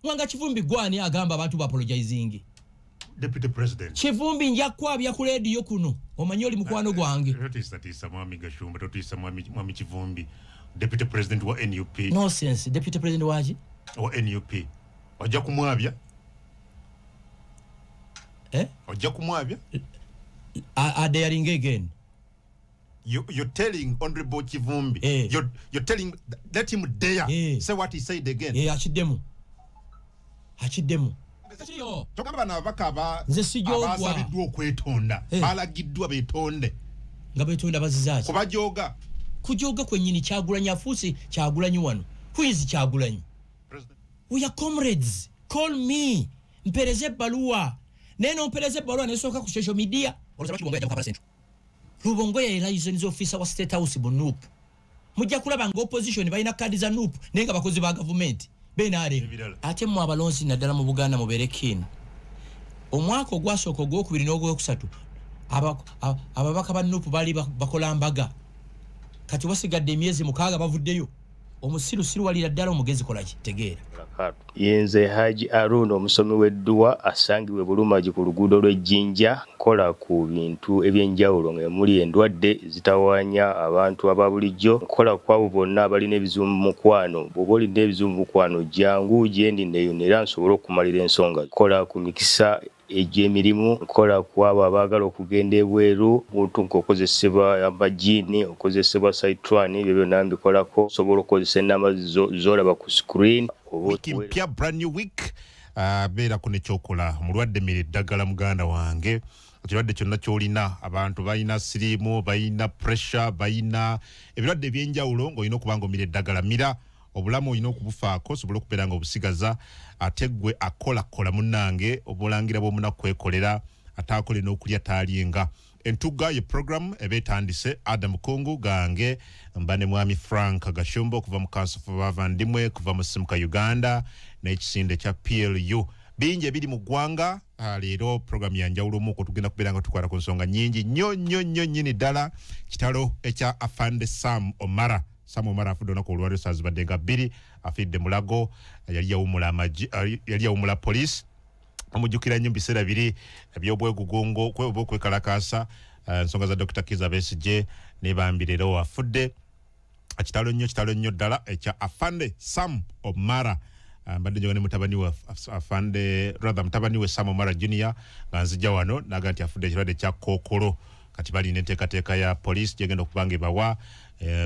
Mwanga Kivumbi gwani agamba abantu ba apologizing. Deputy President. Kivumbi njakwabya ku radio kuno. Omanyoli mukwano gwange. Totisa mwami Gashumba, totisa mwami Kivumbi. Deputy President wa NUP. No sense. Deputy President waji? Wa NUP. Wajja kumwabya? Wajja kumwabya? Are daring again. You're telling Honorable Kivumbi. You're telling, let him dare say what he said again. Achidemu. Tokamba na bakaba abasabidwa okwetonda balagiddwa betonde nga betonda bazizaaki kubajoga kujoga kwennyini Kyagulanyi afuuse Kyagulanyi wano. Who is Kyagulanyi? We are comrades. Call me. Mpereze baluwa. Neno mpereze baluwa nesoka ku social media. Olosaba Kibongo ya Kampala Central. Lubongo ya liaison officer wa State House Bunup. Mujja kulaba nga opposition balina kadi za NUP nenga bakozi ba government. Benare. Ate mu abalonzi naddala mu Buganda muberekini. Omwaka ogwasooka ogwokubiri n'ogwokusatu ababaka ba NUP bali bakola mbaga. Kati wasigadde emyezi 6 bavuddeyo. Omusirusiru walira ddala omugezi kola kitegeera. Yenze Haji Arun omusomi w'edduwa asangiwe Bulumaji ku luguudo lw'Ejjinja kola ku bintu ebyenjawulo ng'emuli endwadde zitawaanya abantu ababulijjo kola kwabo bonna abalina ebizibu mu mukwano bw'oba olina ebizibu mu mukwano jangu gyendi neeyonera nsobole okumalira ensonga kola ku mikisa egy'emirimu kola kwabo abaagala okugenda ebweru muntu ng'okozesebwa amajiini okozesebwa saitwani ebyo byonna mbikolako osobola okukozesa ennamba z'olaba ku screen. Wiki mpya brand new week beera ku nekyokola mulwadde mmere eddagala muganda wange ekirwadde kyonna kyolina abantu balina siriimu balina pressure balina ebirwadde ebyenjawulo ng'olina okuba ng'omira eddagala mira obulamu olina okubufaako osobola okubeera nga obusigaza ate ggwe akolakola munnange obulangira bw'omunaku kwekolera ate akole n'okulya taalyenga. Entuga ye program ebetandise Adam Kungu gange mbane mwami Frank Gashumba kuva mu Council for Bavandimwe kuva mu Simuka Uganda n'ekisinde kya PLU binje biri mu ggwanga leero program yanjawulo mu tugenda kubeera nga tukwala ku nsonga nyingi nnyo nyini ddala kitalo ekya Afande Sam Omara afudde olunaku olwaleero saa zibadde nga 2 afidde mulago yali yawumula police amujjukira nnyo biseera biri ebyobwegugungo kwekwekalakasa ensonga za Dr. Kiza Besigye ne bambirero afudde kitalo nnyo ddala ekya Afande Sam Omara mbadde njogane mutabani we Afande mutabani we Sam Omara Junior nga nzijja wano naga nti afudde ekirwadde kya kookolo kati balina enteekateeka ya police gyegenda okubanga ebawa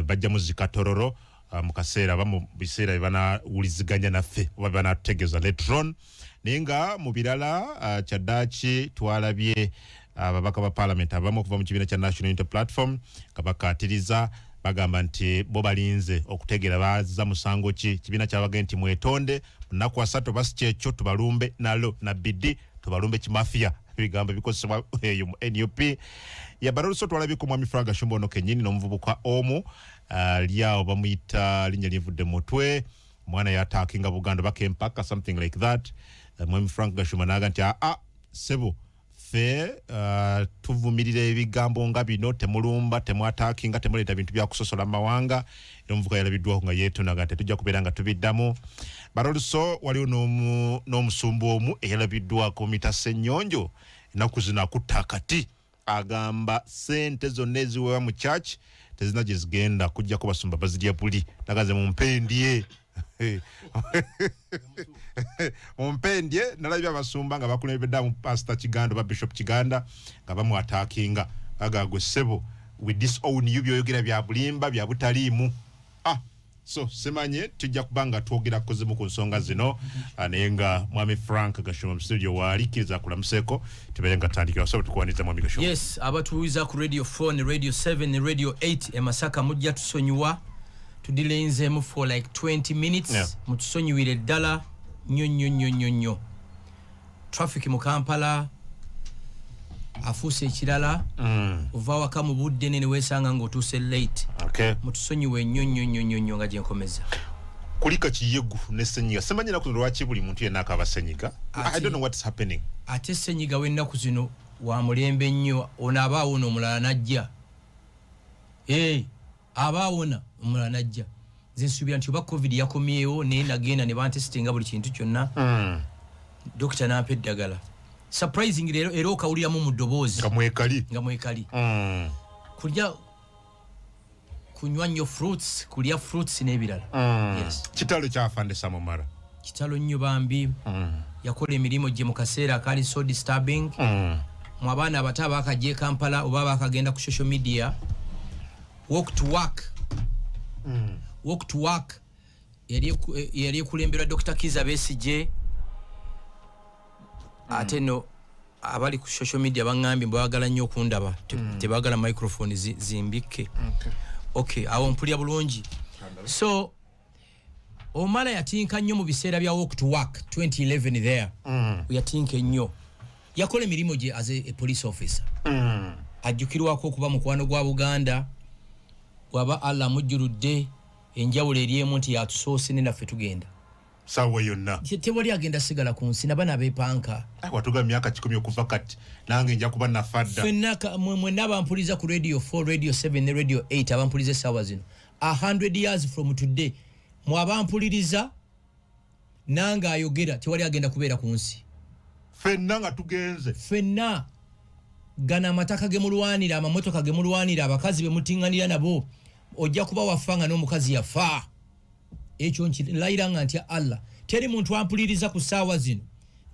bajja muzikatororo mu kaseera mu biseera banawuliziganya naffe oba banatutegeeza later on naye nga mu birala kyaddaaki twalabye ababaka ba parliament abamu okuva mu kibiina kya National Unity Platform nga bakatiriza bagamba nti bo balinze okutegeera baza musango ki kibiina kyabagenda nti mwetonde munaku 3 basi kyekyo tubalumbe nalo na bidi tubalumbe kimafia bigambo bikozesebwa eyo mu NUP yabaloluso twalabye ku mwami Frank Gashumba ono kennyini n'omuvubuka omu lyao bamuyita linnya livudde mutwe mwana yataakinga Buganda bakempaka something like that mwami Frank Gashumba naga nti sebo fe tuvumirira ebigambo nga bino temulumba temwataakinga temuleeta bintu bya kusosola mawanga n'omuvubuka yalabiddwako nga yeetonaga nti tujja kubeera nga tubiddamu baloluso waliwo n'omusumba omu eyalabiddwako Mita Ssennyonjo ennaku zino akutta akati agamba sente zonna eziweebwa mu church tezina gye zigenda kujjako basumba bazirya buli nagaze mumpendye mumpendye nalabye abasumba nga bakulembedde mu Pastor Kiganda ba Bishop Kiganda nga bamwataakinga agagwe sebo we disown you byoyogera bya bulimba bya butaliimu so semanye tujja kubanga twogera kuzimu ku nsonga zino anenga mwami Frank Gashumba mu studio walikiriza kulamuseko tubelenga tandikira so tukwaniza mwami Gashumba. Yes, abatuwiza ku Radio 4 ne Radio 7 ne Radio 8 emasaka mujja tusonyiwa tudilenze for like 20 minutes mutusonyiwire ddala nnyo traffic mu Kampala afuuse ekirala uva waka mu budde ne weesanga ng'otuuse late mutusonyiwe nnyo nga gyenkomeza kulika kiyegu ne senyiga semanyira ku lwaki buli muntu yenna akaba senyiga I don't know what's happening ate senyiga w'ennaku zino wa mulembe nnyo onaabaawo n'omulala najja abaawona omulala najja nsubira nti oba covid yakomyewo naye nagenda ne bantestinga buli kintu kyonna dokita n'ampa eddagala surprising era okawuliramu mu ddoboozi nga mwekali kulya kunywa nnyo fruits kulya fruits n'ebirala yes. kitalo kyafande Samomara kitalo nnyo bambi yakola emirimu gye mu kaseera akali so disturbing mu abaana abato abakajja Kampala oba bakagenda ku social media walk to work yali kulemberwa Dr. Kiza Besigye ate no abali ku social media bangambi mbagala nnyo okundaba tebagala microphone zimbike okay awo mpulya bulungi so omala yatinka nnyo mu biseera bya walk to work 2011 there yatinka nnyo yakola emirimu gye as a police officer ajjukirwako okuba mukwano gwa Buganda waba Allah mujjuludde enjawulo eriemu nti yatusoose ne naffe tugenda sawa yonna tewali agenda sigala ku nsi nabana abeepanka watuga myaka 10 okuva kati nange nja kuba nafadda fenaka mwe nabampuliza ku radio 4 radio 7 ne radio 8 abampuliza sawa zino 100 years from today mwabampuliriza nanga ayogera tewali agenda kubeera ku nsi fenna nga tugenze fenna gana amataka gemulwanira amamotoka gemulwanira abakazi bemutinganira nabo ojja kuba wafanga n'omukazi yafa ekyo nkilayiranga nti Allah teri muntu ampuliriza ku saawa zino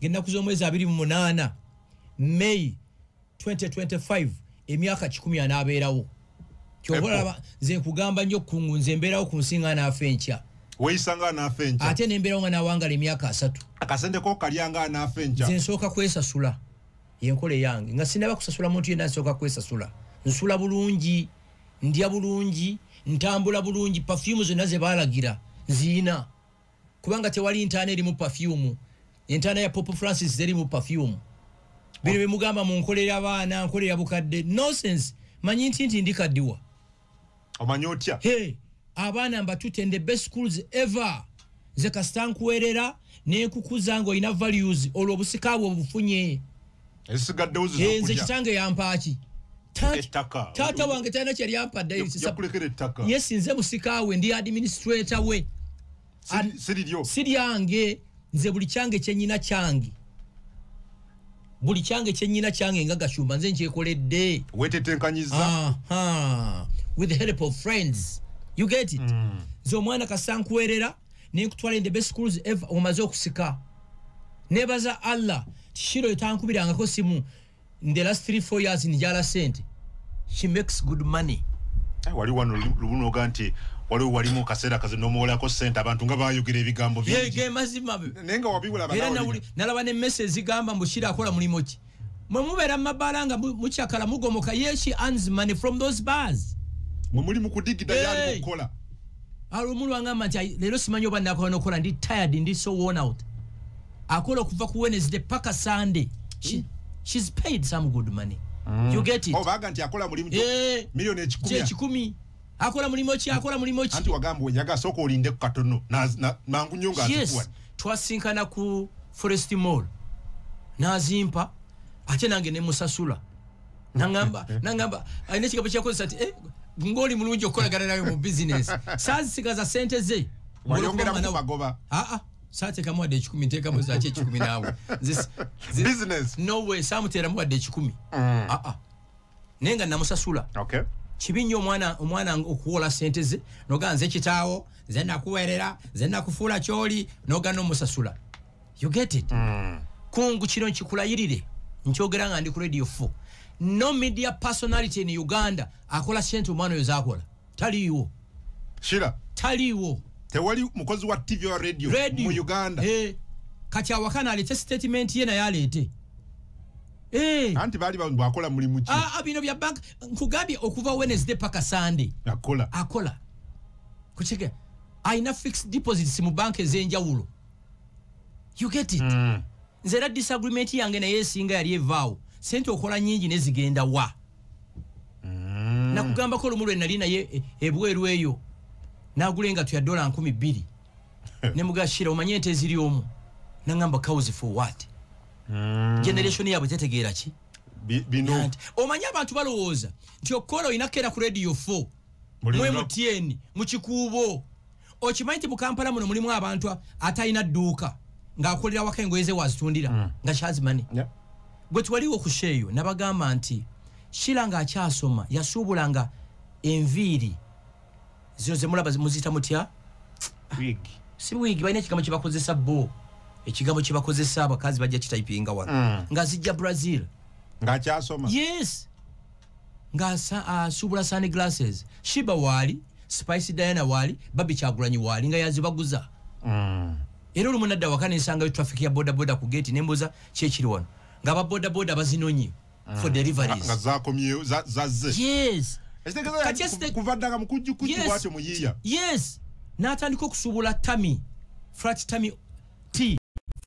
genda kuzomwezi 28 May 2025 emyaka 10 anabeerawo kyobola nze nkugamba nnyo kungunze embeerawo ku nsinga n'afencha weisanga n'afencha ate nembeerawo nga nawangala emyaka 3 akasende ko kalyanga n'afencha nze nsooka kwesasula yenkole yange nga sinaba kusasula muntu yenna nsooka kwesasula nsula bulungi ndya bulungi ntambula bulungi perfume zonna ze baalagira nziina kubanga tewali ntaana erimu perfume entaana ya Pop Francis erimu perfume bino bemugamba mu nkolera abaana nkolera bukadde nonsense manyi nti ndikaddiwa omanyi otya abaana mbatute in the best schools ever ze kastankuwerera nekukuza ngo ina values olwo obusikaabwe obufunye esigadde uzi nze kitange yampaaki tata wange tana kyali yampadde yes nze musikaawe ndi administrator we siri yange nze buli kyange kyenyina kyange buli kyange kyenyina kyange nga gashumba nze nkyekoledde wetetenkanyiza with the help of friends you get it nze omwana kasankuwerera nekutwala in the best schools ever omaze okusika nebaza Allah shiro etankubirangako simu in the last 3-4 years njala sente she makes good money wali wano lubuno ganti wali mu kaseera kaze nomuwolako sente abantu nga bayogera ebigambo bingi mazima nenga wabiwula banawo nalaba ne message zigamba mbushira akola mulimo ki mwe mubera mabalanga muchakala mugomoka she earns money from those bars mwe muri mu kudigida yali mukola alumulu angamba nti lero simanyi oba nakola nokola ndi tired ndi so worn out akola kuva ku Wednesday paka Sunday she's paid some good money you get it baga nti akola mulimu milioni 10 akola mulimo ki anti wagambo nyaga soko olinde ku katono nangu nyonga atikuwa twasinkana ku Forest Mall nazimpa ate nange ne musasula nangamba ayine kigabo kyakozesa ati ngoli mulungi okolagana nayo mu business sazi sigaza sente ze waliongera mu magoba sate kama wade 10 teka mu zache 10 nawe this business no way samutera mu wade 10 nenga namusasula okay kibinyo omwana okuwola sente ze noganze kitaawo zena kuwerera zena kufula kyoli nogano musasula you get it kungu kiro nkikulayirire nkyogera nga ndi ku radio 4 no media personality in Uganda akola sente omwana oyo zakola taliwo shira taliwo tewali mukozi wa TV or radio mu Uganda kati awakana alete statement ye na yalete anti bali bakola mulimu ki bino bya bank nkugambye okuva Wednesday paka Sunday akola kucheke aina fixed deposits mu bank ezenjawulo you get it nzera disagreement yange na yesinga yali evaawo sente okola nyingi nezigenda wa nakugamba ko lumulwe nalina ye ebweru eyo nagulenga tu ya dola 12 ne mugashira omanyente ziri omu nangamba cause for what generation yabo tetegeera ki bino omanya abantu balowooza nti okola inakera ku radio 4 mwe mutieni mu kikuubo okimanyi nti mu Kampala muno mulimu abantu atalina dduuka ng'akolera waka engoye ze wazitundira nga kyazimani gwe twaliwo ku sheeyo nabagamba nti Shira ng'akyasoma yasuubulanga enviiri zino ze mulaba muziyita mutya si wigi balina ekigambo kye bakozesa bo ekigambo kye bakozesa abakazi bajja kitayipinga wano nga zijja Brazil ng'akyasoma yes ng'asuubula sunglasses Shiba waali Spice Diana waali Babi Kyagulanyi waali nga yazibaguza era olumu nadda waka nensangayo traffic ya boda ku gate nembuuza kyekiri wano ng'aba boda bazinonye for deliveries nga zakomyeyo zazze yes kuvaddaga mukujjukujju bwatyo muyiiya yes n'atandika okusuubula tami flat tami tea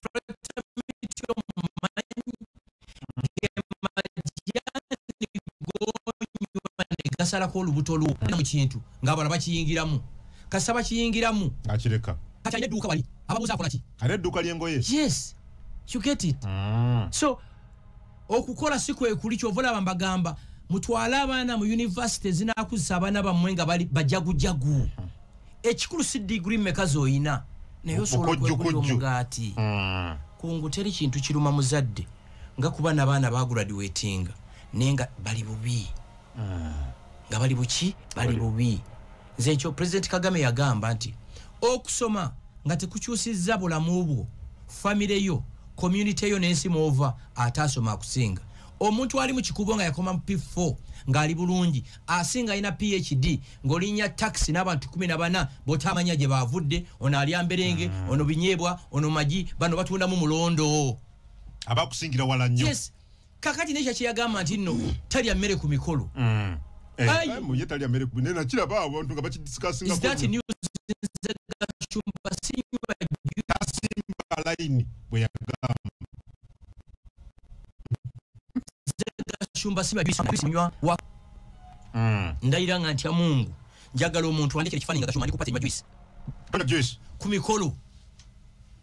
flat tami tea omumanyi gasalako olubuto luwo mu kintu ng'abala bakiyingiramu kasaba kiyingiramu akireka kati alina edduuka wali ababuuza akola ki alina edduuka ly'engoye yes you get it so okukola si kwe kuli kyova olaba mbagamba mutwale abaana mu university zinakuzisa abaana bammwe nga bali bajagujagu ekikulu si degree mmeka z'oyina naye osobola okwekulira omugaati kungu teri kintu kiruma muzadde nga kuba n'abaana bagraduatinga naye nga bali bubi nga bali buki bali bubi nze ekyo President Kagame yagamba nti okusoma nga tekukyusizza bulamu bwo famire yo community yo n'ensi mwova atasoma akusinga omuntu ali mu kikubo nga yakoma mu P4 ng'ali bulungi asinga alina PhD ng'olinya taxi n'abantu 14 botamanya gye bavudde ono ali amberenge ono binyebwa ono magi bano batunda mu mulondo abakusingira wala nnyo yes kakati nekyo kyeyagamba nti nno talya mmere ku mikolo ye talya mmere ku nena kiraba abantu nga bakidiscussing is that news line bwe yagamba shumba simba bisinywa wa ndaira nga ntya Mungu njagala omuntu andike ekifaninga gashuma ndi kupata juice ku mikolo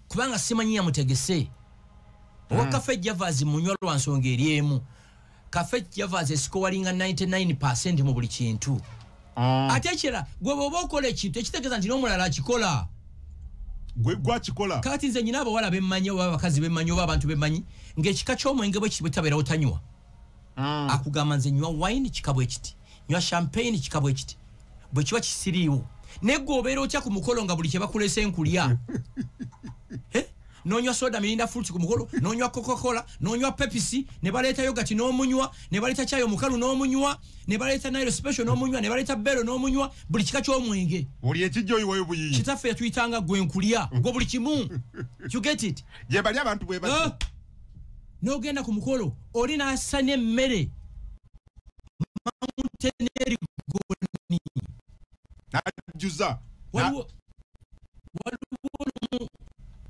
kubanga simanyi ya mutegese wa cafe Javazi munywa lwansonga eriemu cafe Javazi esiko walinga 99% mu buli kintu atekera gwe boba okola ekintu ekitegeza nti n'omulala akikola gwe gwakikola kati nze nyina abawala bemmanyi oba abakazi bemmanyi oba abantu bemmanyi ng'ekika ky'omwenge bwe kibwe tabeera otanywa akugamba nze nywa wine kikabwe ekiti nywa champagne kikabwe ekiti bwe kiba kisiriiwo naye gwe obeera otya ku mukolo nga buli kye bakulesa enkulya nonywa soda mirinda fruit ku mukolo nonywa Coca-Cola nonywa Pepsi ne baleeta yogurt n'omunywa ne baleeta chai omukalu n'omunywa ne baleeta Nile special n'omunywa ne baleeta Bero n'omunywa buli kika ky'omwenge oli ekijjo yiwayo buyiyi kitaffe yatuyitanga gwe nkulya gwe buli kimu you get it je bali abantu bwe bali n'ogenda ku mukolo oli n'asanya emmere mountain goni najuza waliwo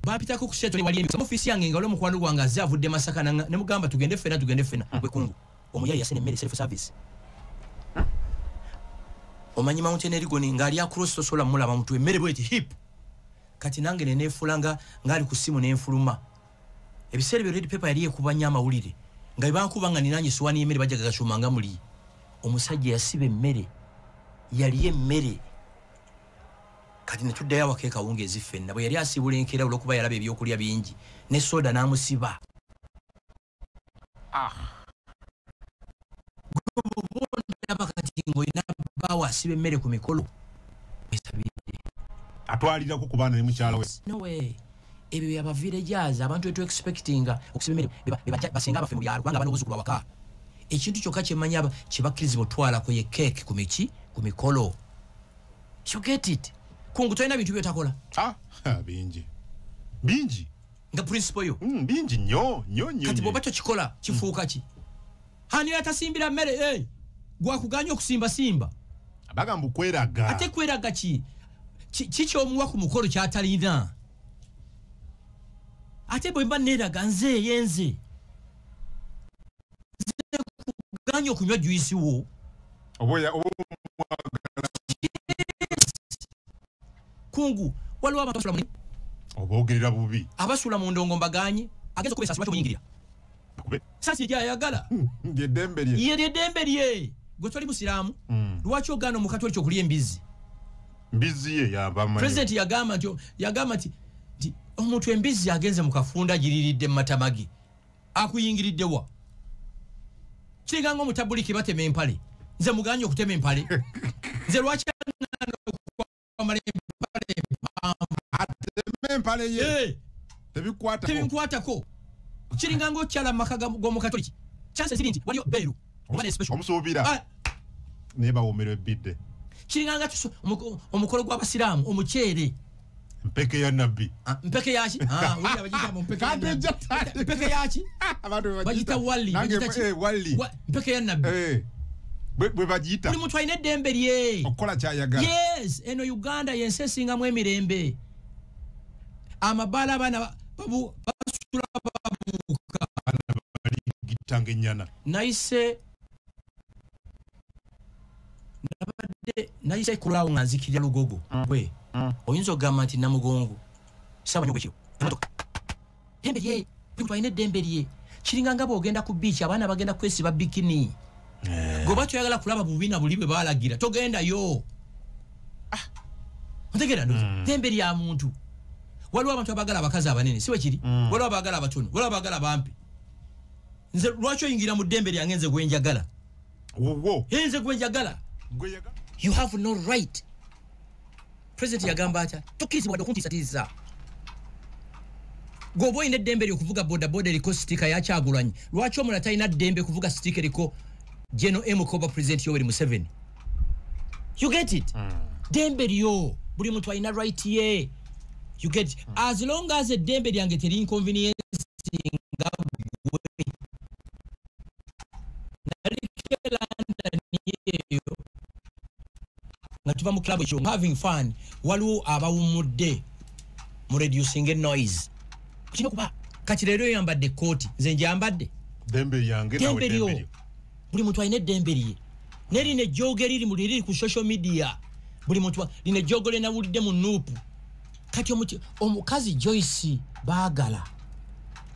bapitako ku seto wali mu office yange ngalo mukwano gwange azavudde Masaka ne mugamba tugende fena gwe kungu omuyayi yasene emmere self service omanyi mountain erigoni ngali across sosola mulaba mtu emmere bweti hip kati nange neneefulanga ngali ku simu n'enfuluma ebiseera byo red paper yali ekubanya amawulire nga bibankubanga ninanye suwani emmere bajja gashumanga muli omusajja yasiba emmere yali emmere kati netuddayo awakeeka wungeezi ffenna bwe yali asiibula enkeera olw'okuba yalaba ebyokulya bingi ne soda n'amusiba ndaba kati ng'olina bbaawo asiba emmere ku mikolo atwalirako ku baana ne mukyala we no way ebyo byaba villagers abantu etu expectinga okusiba emmere basinga abaffe mu byalo kubanga bana obuzukulu awaka ekintu kyokka kyemanya kye bakkirizibwa otwalako ye keeki ku mikolo you get it kungu toyina bintu byotakola bingi nga principle yo bingi nnyo kati bwoba tokikola kifuuka ki hani atasimbira mmere gwakuganya okusimbasimba bagamba okweraga ate kweraga ki kyomuwa ku mukolo kyatalina ate bwe mba neeraga nze yenze kuganya okunywa juisi wo kungu waliwo abantu basula obogerera bubi abasula mu ndongo mbaganye ageze okubesa asubatu muyingira sasi gyayagala yeddembe lye gwe toli musiraamu lwaki ogaana omukatoliki okulya embizi Mbizi ya bamanyi. President yagamba nti omuntu embizi agenze mu kafunda giriridde matamagi. Akuyingiridde wa? Kiringa ngo mutabuliki batema empale. Nze muganye okutema empale. Nze lwaki kwamala empale ateme empale ye. Tebikwatako. Kiringa ngo kyala makaga gomu katoliki. Chance ziri nti waliyo beru. Obane special. Omusuubira. Neba omero ebidde. Kiringa nga omukolo gw'abasiraamu omukyere. Mpeke ya nabi. Mpeke yaki? Wali abajita mpeke ya nabi. Mpeke yaki? Bajita wali. Wali. Mpeke ya nabi. Bwe bajita. Buli muntu alina eddembe lye. Okola kyayagala. Yes, eno Uganda yensi esingamu emirembe. Amabala abana basula babuuka. Gitanga ennyana. Nayise kulawo nga nzikirya lugogo. Gwe. Oyinza ogamba nti namugongo. Saba nyogo kyo. Emotoka. Dembe lye. Bintu ayine dembe lye. Kiringa ngabo ogenda ku beach abana bagenda kwesiba bikini. Goba tuyagala kulaba bubina bulibe balagira. Togenda yo. Ntegera ndo. Dembe lya muntu. Waliwo abantu abagala abakazi abanene. Siwe kiri. Waliwo abagala abatono. Waliwo abagala abampi. Nze lwaki oyingira mu dembe lyange nze gwenjagala. Wo. Nze gwenjagala. You have no right. President yagamba acha tukirizibwa dokuntisatiza. Gobo ine dembe lyokuvuga boda boda liko stika ya Kyagulanyi. Lwaki omulala talina dembe kuvuga stika liko General M. Koba President Yoweri Museveni. You get it? Dembe lyo buli muntu alina right ye. You get it? As long as dembe lyange teri inconvenience nga natuva mu club ekyo having fun waliwo abawumudde mu reducing noise kino kuba kati leero yambadde kooti nze njambadde dembe yange nawe dembe buli muntu alina eddembe lye nerine joge liri ku social media buli muntu line jogole nawulidde mu nuupu kati omukazi Joyce baagala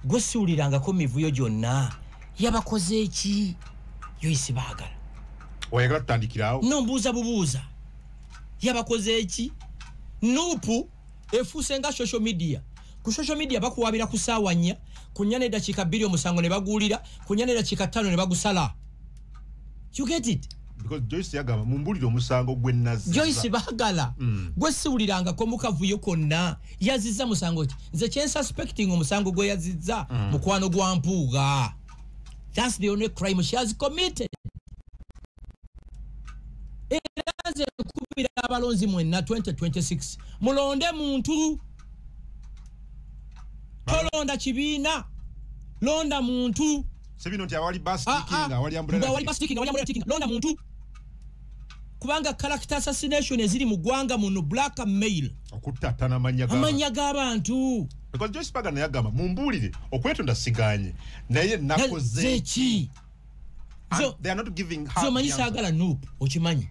gwe siwulirangako mivuyo gyonna yabakoze eki Joyce baagala oyagala tutandikirawo no mbuuza bubuuza yabakoze eki nuupu efuuse nga social media ku social media bakuwabira ku ssaawa 4 ku 4 eddakiika 2 omusango ne baguwulira ku 4 eddakiika 5 ne bagusala. You get it? Because Joyce yagamba mumbulire omusango gwe nazizza Joyce baagala gwe siwulirangako mu kavuyo konna yazizza musango ki nze kyen suspecting omusango gwe yazizza mukwano gwa mpuuga. That's the only crime she has committed. Eraze kubira abalonzi mwenna 2026 mulonde muntu tolonda kibiina londa muntu sebino nti awali bus ticking awali umbrella londa muntu kubanga character assassination eziri mu gwanga muno blackmail okutatana amanya g'abantu because Joyce Bagana yagamba mumbulire okwetonda siganye naye nakoze eki they are not giving her so manyisa agala nope okimanyi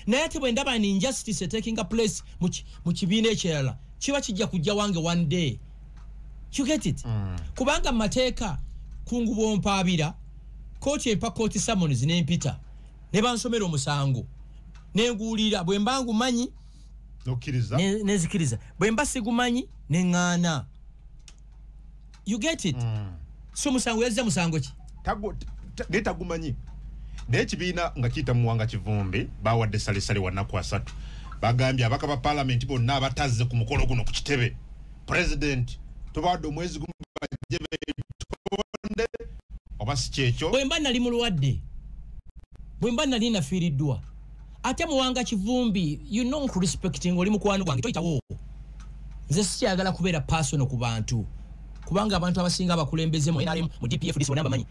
naye tebwe ndaba ni injustice taking a place mu kibiina ekirala kiba kijja kujja wange one day. You get it? Kubanga mateeka kungubo mpaabira kooti empa kooti summons n'empita ne bansomera omusango nenguulira bwe mbangu manyi nokiriza nezikiriza bwe mba sigumanyi neŋŋaana. You get it? So musango yazza musango ki getagumanyi naye ekibiina nga kiyita muwanga kivumbi bawadde salesale wanaku 3 bagambye abaka ba parliament bonna abatazze ku mukolo guno ku kitebe president tubawadde omwezi gumu bajebe tonde oba si kyekyo bwe mba nali mulwadde bwe mba nali nafiiriddwa ate muwanga kivumbi you know nkurespecting oli mukwano gwange toyitawo nze sikyagala kubeera personal ku bantu kubanga abantu abasinga abakulembeze mu NRM mu DPF disibona bamanyi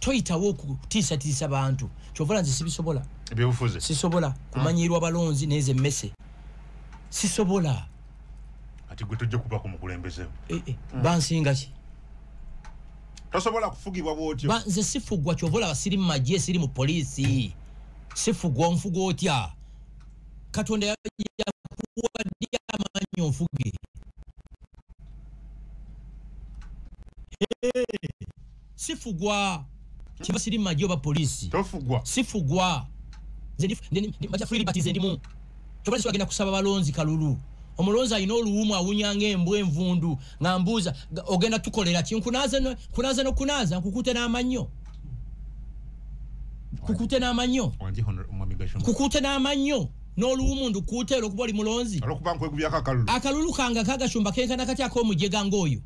toyitawo kutiisatiisa bantu kyovola nze sibisobola ebyobufuzi sisobola kumanyirwa balonzi neze mmese sisobola ati gwe tujja kuba ku mukulembeze bansinga ki tosobola kufugibwa bwotyo nze sifugwa kyovola basiri mu magye siri mu poliisi sifugwa onfuga otya Katonda yakuwadde amanyi onfuge sifugwa kiba siri mu magye oba poliisi tofugwa sifugwa macha free liberties ndimu tobali swagenda kusaba balonzi kalulu omulonzi ayina oluwumu awunyanga embwe envundu ngambuza ogenda tukolera ki kunaza nkukute n'amanyo kukute n'amanyo n'oluwumu ndukute olwokuba oli mulonzi akalulu kanga kagashumba kenkana kati ak'omujega ng'oyo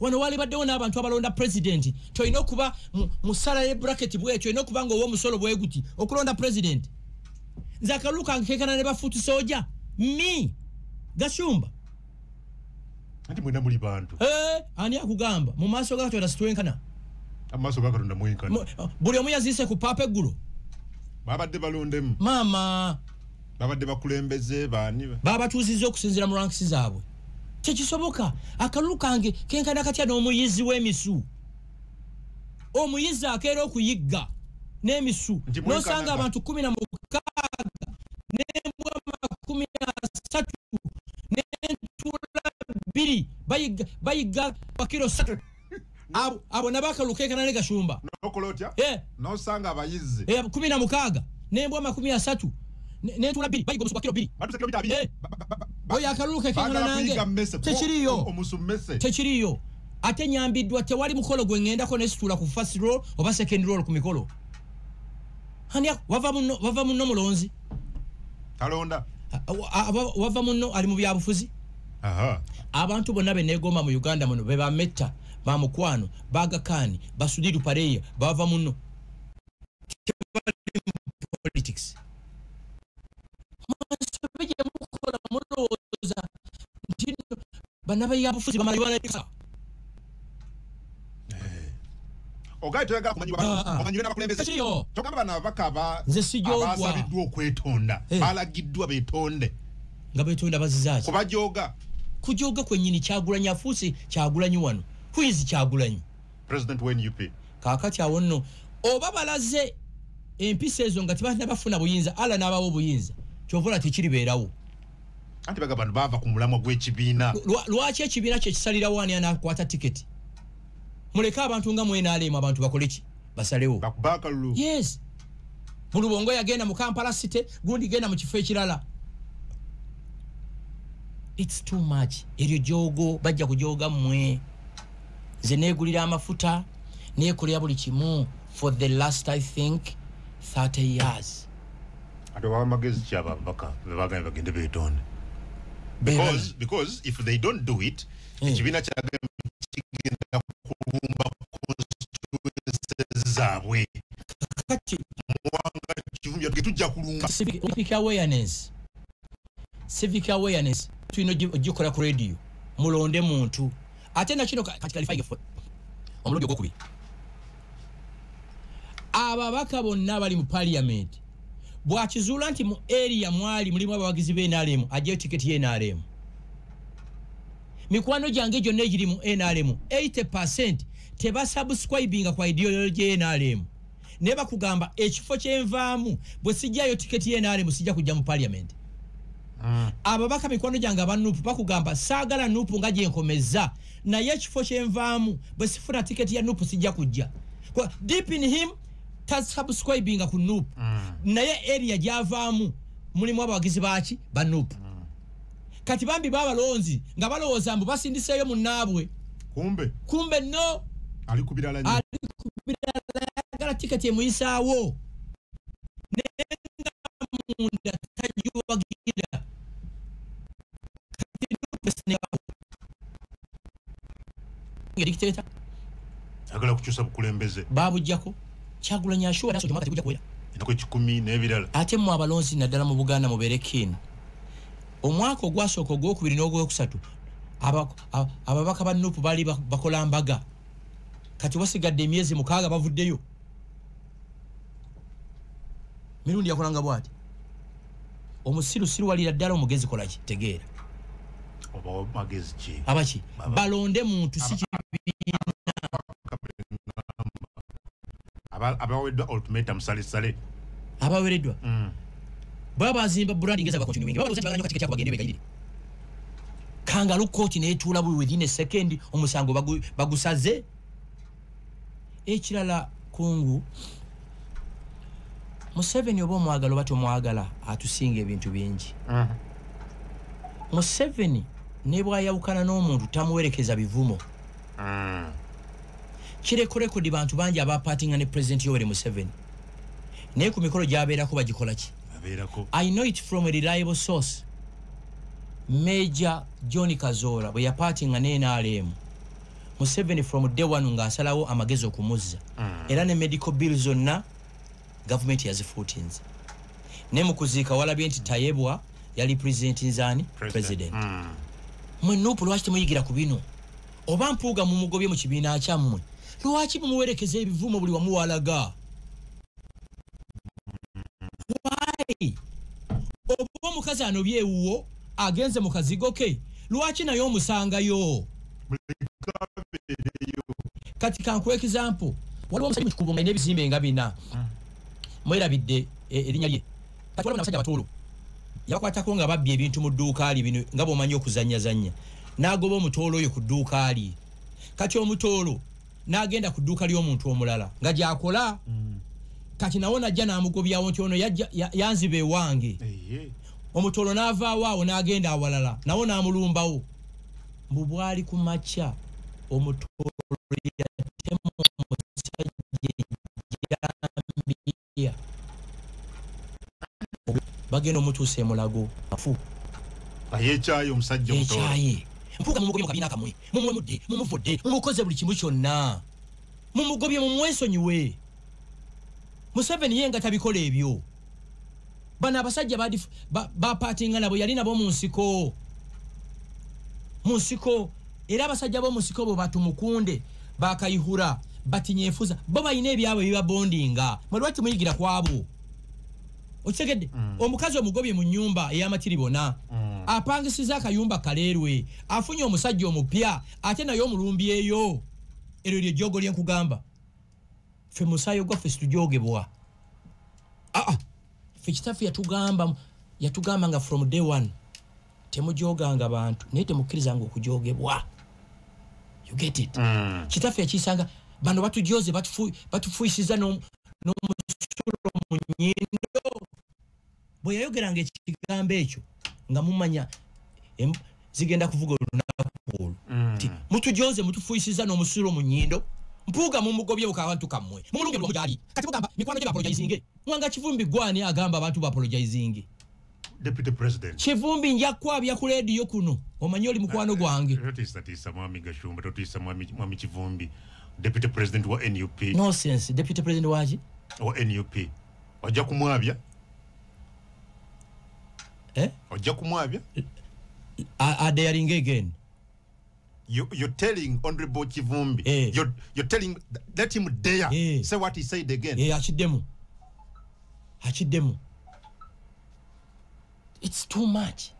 wano wali baddewo n'abantu abalonda president toyina okuba musala ye bracket bwekyo olina okuba ng'owa omusolo bweguti okulonda president nze akalulu kange kenkana ne bafuuti soja mi gashumba ati mwena muli bantu ani akugamba mu maaso ga Katonda situenkana amaaso ga Katonda mwenkana buli omu yazise ku paapa eggulo babadde balondemu maama babadde bakulembeze baani babatuuzizza okusinziira mu rankisi zaabwe tekisoboka akalulu kange kenkana katya n'omuyizi w'emisu omuyizi akeera okuyigga n'emisu n'osanga abantu 16 n'embwa 13 n'entula 2 bayiga bakiro 3 abo nabakalu kenkana ne gashumba nokolotya n'osanga abayizi 16 n'embwa 13 n'entula 2 bayiga omusubakiro 2 batuse kilomita 2 oya akalulu kenkana nange tekiriyo ate nyambiddwa tewali mukolo gwe ngendako nesitula ku first roll oba second roll ku mikolo hani wava munno mulonzi talonda wava munno ali mu byabufuzi abantu bonna benegoma mu Uganda muno be bametta ba mukwano bagakani basudiru pareya bava munno politics masobeje mukola muloza ntino bana bayabufuzi bamalibana ogaito yaga kumanyibwa n'abakulembeze tokamba bana bakaba abasabiddwa okwetonda balagiddwa betonde nga betonda bazizaaki kujoga kwennyini Kyagulanyi afuuse Kyagulanyi wano who is Kyagulanyi president when UP kakati awo nno oba balaze empisa ezo nga tebana bafuna buyinza ala n'abawo buyinza kyovola tekiribeerawo anti baga bantu bava ku mulamwa gw'ekibiina lwaki ekibiina kye kisalira wani anakwata tiketi muleka abantu nga mwenaalemu abantu bakole ki basalewo bakubakalulu yes mulubongo yagenda mu Kampala city gundi genda mu kifo ekirala it's too much eryo jogo bajja kujoga mmwe nze neegulira amafuta neekolera buli kimu for the last I think 30 years ate wamagezi kyaba baka bagamba bagende betonde because if they don't do it ekibiina kyagenda kulumba zaabwe kati muwanga kivumbya tujja kulumba civic awareness tuino gikola ku radio mulonde muntu ate na kino kati kalifai gefo omulodi gokubi ababaka bonna bali mu parliament bwakizula nti mu area mwali mulimu abawagizi b'NRM ajje ticket ye NRM mikwano jange gyonna egiri mu NRM 80% teba subscribinga kwa ideology ye NRM neba kugamba ekifo kyenvaamu bwe sijjayo ticket ye NRM sijja kujja mu parliament ababaka mikwano jange abanupu bakugamba saagala nupu nga gyenkomeza naye ekifo kyenvaamu bwe sifuna ticket ya nupu sijja kujja kwa deep in him subscribinga ku nupu naye area gyavaamu mulimu abawagizi baki ba nupu kati bambi babalonzi nga balowooza mbu basindiseeyo munnaabwe kumbe no alikubira yagala tiketi emuyisaawo nenga munda tagiwagira kati dictator agala kukyusa bukulembeze babujjako Kyagulanyi ashuwa naso kyomaka tekujja kuwera enako 10 n'ebirala ate mu abalonzi naddala mu Buganda mubeere keen omwaka ogwasooka ogwokubiri n'ogwokusatu ababaka ba nupu bali bakola mbaga kati wasigadde emyezi 6 bavuddeyo mirundi yakolanga bwati omusirusiru walira ddala omugezi kolaki tegeera oba magezi ki abaki balonde muntu si kibiina abaweddwa ultimatum sale abawereddwa baba azimba branding eza bakontinue wingi baba uzimba katika kya bagende begayire kangalu court netuula bwe within a second omusango bagusaze ekirala kungu Museveni obo mwagala bato mwagala atusinga ebintu bingi. Museveni nebwa yawukana n'omuntu tamuwerekeza bivumo. Kireko rekodi bantu bangi abapatinga ne President Yoweri Museveni. Naye ku mikolo gyabeerako bagikola ki? I know it from a reliable source. Major John Kazola bwe yapatinga ne NRM. Museveni from day one ng'asalawo amagezi okumuzza. Era ne medical bills zonna government yazifuutinze. Ne mu kuziika walabye nti Tayebwa yali president. Mwe Nuupu lwaki temuyigira ku bino? Oba mpuuga mu mugobye mu kibiina kyammwe. Lwaki mumuwerekeza ebivumo buli wamu walaga? Why? Oba omukazi anobye ewuwo agenze mu kazigo ke, lwaki naye omusangayo? Kati kankuwa example, waliwo omusajja mu kikubo nga n'ebizimbe nga bina. Mwerabidde erinnya lye. Kati waliwo n'abasajja batoolo. Yabakwatako nga babbye ebintu mu dduuka ali bino nga bw'omanyi okuzannyazannya. N'agoba omutoolo oyo ku dduuka ali. Kati omutoolo n'agenda ku dduuka ly'omuntu omulala nga gy'akola. Kati nawo najja n'amugobyawo nti ono yanziba ewange. Omutoolo n'avaawo awo n'agenda awalala nawo n'amulumbawo. Mbu bwali ku makya omutoolo yattemu omusajja ejjambiya. Bagenda omutuuse mulago afu. Ayekyaye omusajja omutoolo. Yekyaye. Mpuuga mumugobye mu kabiina kamwe. Mumwemudde, mumuvudde, mumukoze buli kimu kyonna. Mumugobye mumwesonyiwe. Museveni yenga tabikola ebyo. Bana abasajja bapatinga nabo yali nabo mu nsiko. Mu nsiko era abasajja bo mu nsiko bo batumukunde bakayihura batinyefuza bo bayina ebyabo bibabondinga. Mwe lwaki muyigira kwabo? Okitegedde? Omukazi omugobye mu nnyumba ey'amatiribona. Apangisiza akayumba kaleerwe. Afunye omusajja omupya ate naye omulumbyeyo. Eryo lye jjogo lye nkugamba. Ffe musaayi gwaffe situjogebwa. Ffe kitaffe yatugamba nga from day one temujoganga bantu naye temukkirizanga okujogebwa. You get it? Kitaffe yakiyisanga bano batujoze batufuyisiza n'omusulo mu nnyindo. Bwe yayogeranga ekigambo ekyo nga mumanya zigenda kuvuga olunaku olwo. Mutujoze mutufuyisiza n'omusulo mu nnyindo. Mpuuga mumugobye abantu kammwe. Mumulunge bw'omujali. Kati mugamba mikwano gye bapologizinge. Mwanga Kivumbi gwani agamba abantu bapologizinge. Deputy President. Kivumbi nja kwabya ku radio kuno. Omanyi oli mukwano gwange. Tisa mwami Gashumba, totisa mwami Kivumbi. Deputy President wa NUP. No sense. Deputy President waji? Wa NUP. Ojja kumwabya? Ojja kumwabya? Are daring again. You're telling Honorable Kivumbi. You're telling, let him dare say what he said again. Achidemu. It's too much.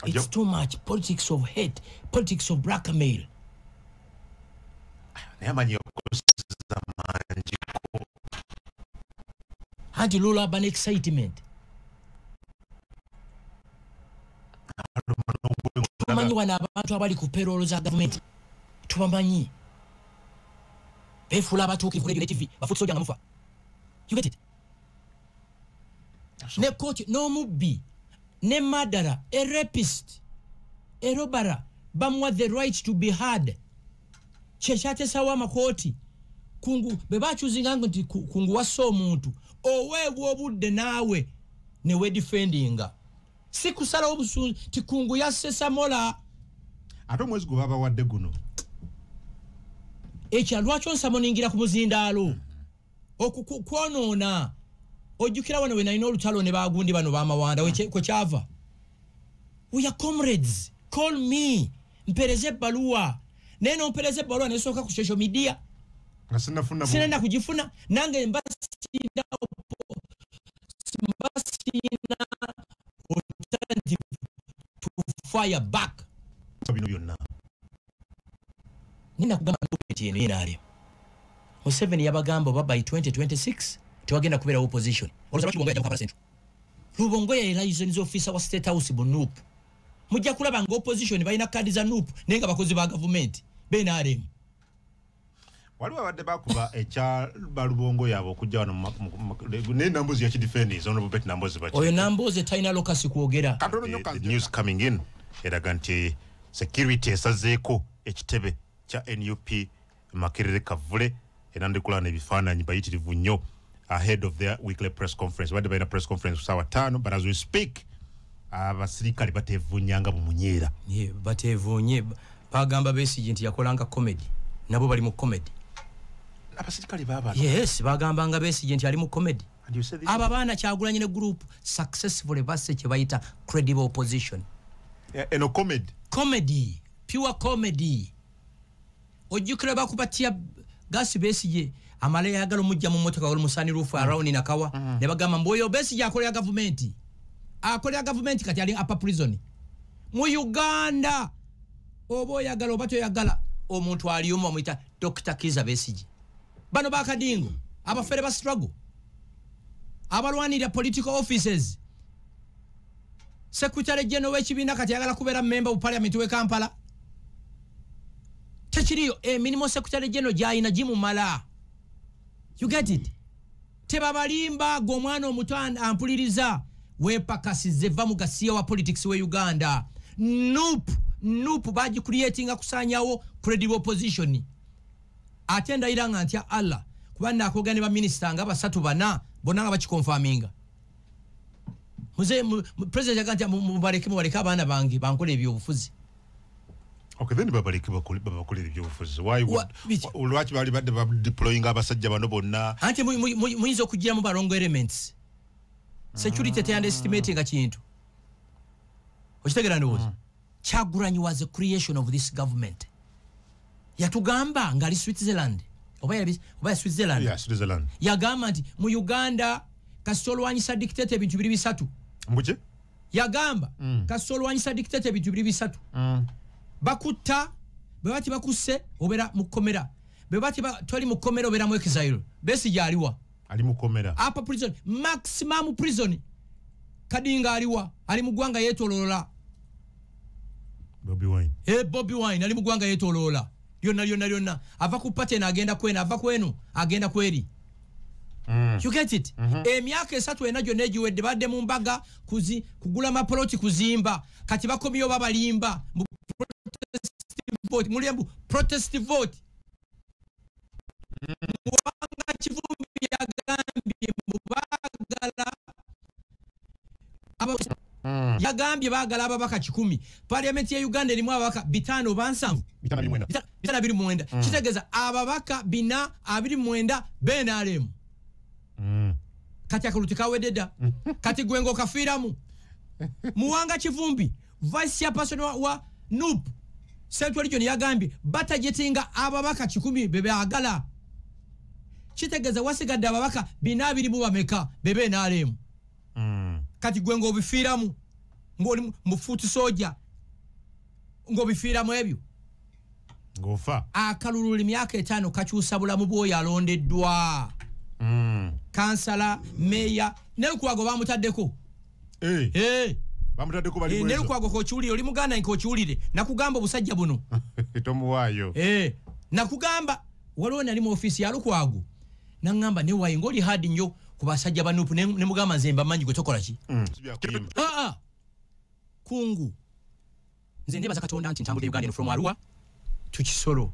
It's too much. Politics of hate. Politics of blackmail. Hanti lula ban excitement. Tubamanyi wana abantu abali ku payroll za government. Tubamanyi. Befula abatuukivu ku TV bafuti soja nga mufa. You get it? Ne coach no mubbi ne madara a rapist a robber bamwa the right to be heard. Cheshate sawa makoti kungu bebachuzinga nti kungu waso omuntu oweebwa obudde naawe ne we defendinga sikusala obusu tikungu yassesa mola ate omwezi gwe baba wadde guno ekya lwaki onsamoningira ku muzindaalo okukwonoona ojjukira wano we nalina olutalo ne bagundi bano bamawanda kwe kyava. We are comrades. Call me. Mpereze ebbaluwa. Neno mpereze ebbaluwa nesooka ku social media. Sinenda kugifuna. Nange mbasina alternative to fire back. Nina kugamba nti eno yenale. Museveni yabagamba baba by 2026 tewagenda kubera opposition. Oluzaba Lubongoya ajja kukabala central. Lubongoya ye license officer wa State House bu NUP. Mujja kulaba nga opposition balina kadi za NUP nenga bakozi ba government. BNRM. waliwo abadde bakuba ekya balubongo yabo okujja wano ne Nambozi ya defenders honorable bet Nambozi bachi oyo Nambozi taina lokasi kwogera the news coming in eraga nti security esazeeko ekitebe kya NUP Makerere Kavule era ndikulana ebifaananyi bayitirivu nnyo ahead of their weekly press conference badde bayina press conference sawa 5 but as we speak abasirikale batevunyanga bumunyeera batevunye bagamba Besigye nti yakolanga comedy nabo bali mu comedy abasirikale baba yes bagambanga Besigye nti ali mu comedy aba baana Kyagulanyi ne group successfully basse kye bayita credible opposition eno comedy pure comedy ojjukira bakubatia gasi Besigye amale yagalo mujja mu motoka wali musani rufu around nakawa ne bagamba mboyo Besigye akolya government kati ali upper prison mu Uganda obo yagalo obato yagala omuntu aliyomo amuyita Dr. Kiza Besigye bano bakadingo abafere ba struggle abalwanira political offices Secretary General w'ekibiina kati yagala kubeera member of parliament we Kampala tekiriyo minimum Secretary General gyayina gimumala you get it tebabalimba g'omwana omuto ampuliriza wepakasize va mu gasiya wa politics we Uganda Nup baji creating akusanyawo credible opposition atenda iranga ntya Allah kubanda akogane ba minister nga basatu bana bonanga bakikonfaminga muze president yaganja mubareke abana bangi bankole ebyo obufuzi okay then babaleke bakole ebyo obufuzi why ulwachi bali badde deploying abasajja bano bonna anti muizo kugira mu barongo elements security te underestimating kintu okitegera ndoza Kyagulanyi was the creation of this government yatugamba ngali Switzerland oba Switzerland yeah Switzerland yagamba nti mu Uganda kasolwanyisa dictate ebintu biri bisatu mbuje yagamba kasolwanyisa dictate ebintu biri bisatu bakutta bebati bakuse obera mukomera bebati toli mukomera obera mu exile Besigye aliwa ali mukomera upper prison maximum prison kadinga aliwa ali mugwanga yetolola Bobby Wine ali mugwanga yetolola lyonna ava ku pate na agenda kwena ava kwenu agenda kweri you get it emyaka esatu enajo nejiwedde badde mu mbaga kugula maploti kuzimba kati bakomyo babalimba protest vote mwanga Kivumbi yagambye mubagala yagambye bagala ababaka 10 parliament ya Uganda erimu ababaka 5 bansanvu 529 kitegeza ababaka 429 benalemu kati akulutika wededa kati gwengo kafiramu muwanga Kivumbi vice chairperson wa NUP Central Region yagambye batajetinga ababaka 10 bebe agala kitegeza wasigadde ababaka 220 bameka bebe nalemu kati gwengo bifiramu ngoli mufuti soja ngo bifiramu ebyo ngofa akalululi myaka 5 kakyusa bulamu bwoyo alondeddwa kansala meya nelukwago bamutaddeko bamutaddeko bali bwezo nelukwago ko kiwulire oli muganda nko kiwulire nakugamba obusajja buno tomuwayo nakugamba waliwo nali mu office ya lukwago nangamba ne wayi ngoli hadi nnyo kubasajja banupu ne mugamba nzemba manyi gwe tokola ki kungu nze ndibaza Katonda nti ntambula Uganda from Arua to Kisoro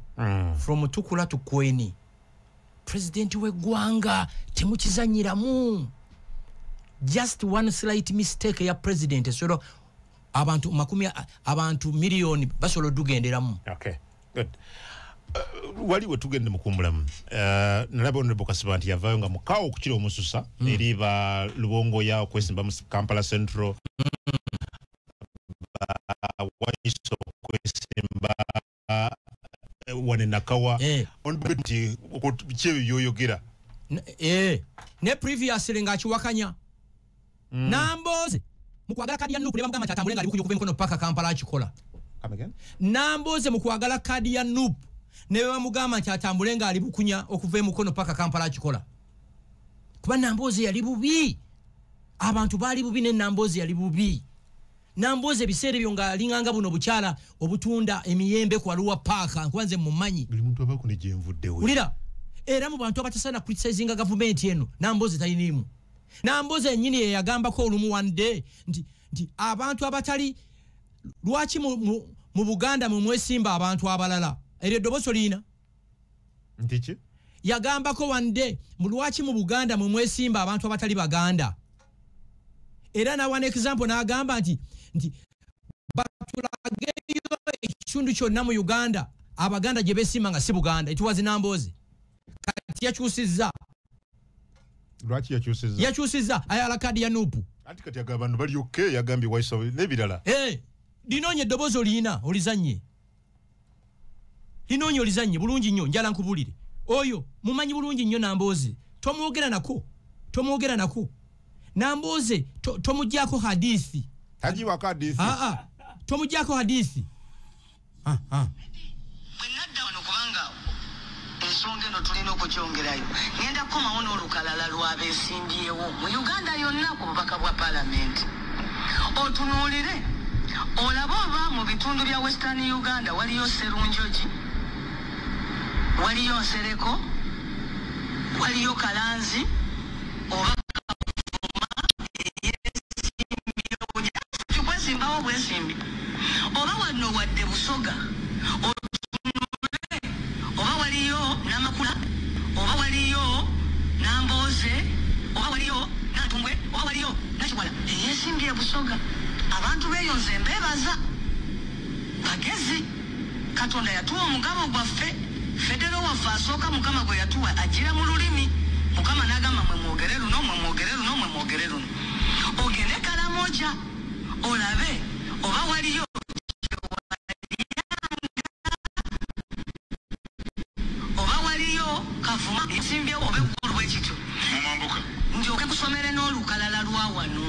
from Tukula to Kweni president we gwanga temukizanyiramu just one slight mistake ya president solo abantu makumi abantu million basolo dugenderamu okay good waliwo tugende mukumbulamu nalaba Honorable Kasibanti yavayo nga mukaawo okukira omususa eri ba Lubongo ya okwesimba mu Kampala Central waiso okwesimba wane nakawa onbeti okuchebe yoyogera ne previously ngachiwakanya Namboze mukwagala kadi ya NUP leba mugamba tatambulenga ali kukuva emikono paka Kampala akikola Namboze mukwagala kadi ya NUP ne bamugamba nti atambulenga ali bukunya okuva emukono paka Kampala akikola kuba Namboze yali bubi abantu bali bubi ne Namboze yali bubi Namboze biseere byo nga linganga buno bukyala obutunda emiyembe kwa Luwa Park nkwanze mumanyi buli muntu abako ne jenvudde we ulira era mu bantu abatasana criticizinga government eno Namboze talinimu Namboze nyini ye yagambako olumu one day nti abantu abatali lwaki mu Buganda mu mwesimba abantu abalala eryo doboso lina ntiche yagambako one day mu lwaki mu Buganda mu mwesimba abantu abatali Baganda era na one example na agamba nti batulageyo ekitundu kyonna mu Uganda Abaganda gye besima nga si Buganda it was Namboze kati yakyusizza lwaki yakyusizza ayala kadi ya Nupu anti kati abantu bali okay yagambye waisa nebirala linonye dobozo lina olizanye linonye olizanye bulungi nnyo njala nkubulire oyo mumanyi bulungi nnyo Namboze tomwogera nako Namboze tomujjako hadithi tajiwa hadithi tomujjako hadithi bwenadda wano kubanga ensonga eno tulina okukyongerayo ngenda kukomawo n'olukalala lw'abeesimbyewo mu Uganda yonna ku bubaka bwa paalamenti otunuulire olaba oba mu bitundu bya Western Uganda waliyo Serunjoji waliyo Nsereko waliyo Kalanzi oba Simbawo bwesimbi oba wano wadde Busoga otunule oba waliyo Namakula oba waliyo Namboze oba waliyo Natumbwe oba waliyo Nakiwala eyesimbye Busoga abantu beyonze mbebaza bagezi Katonda yatuwa omugabo gwaffe federo waffe asooka Mukama gwe yatuwa agira mu lulimi Mukama n'agamba mwe mwogere luno ogende Kalamoja olabe oba waliyo oba waliyo Kavuma esimbyewo oba eggulu bwekityo mumambuka ndyoke kusomere n'olukalala lwa wano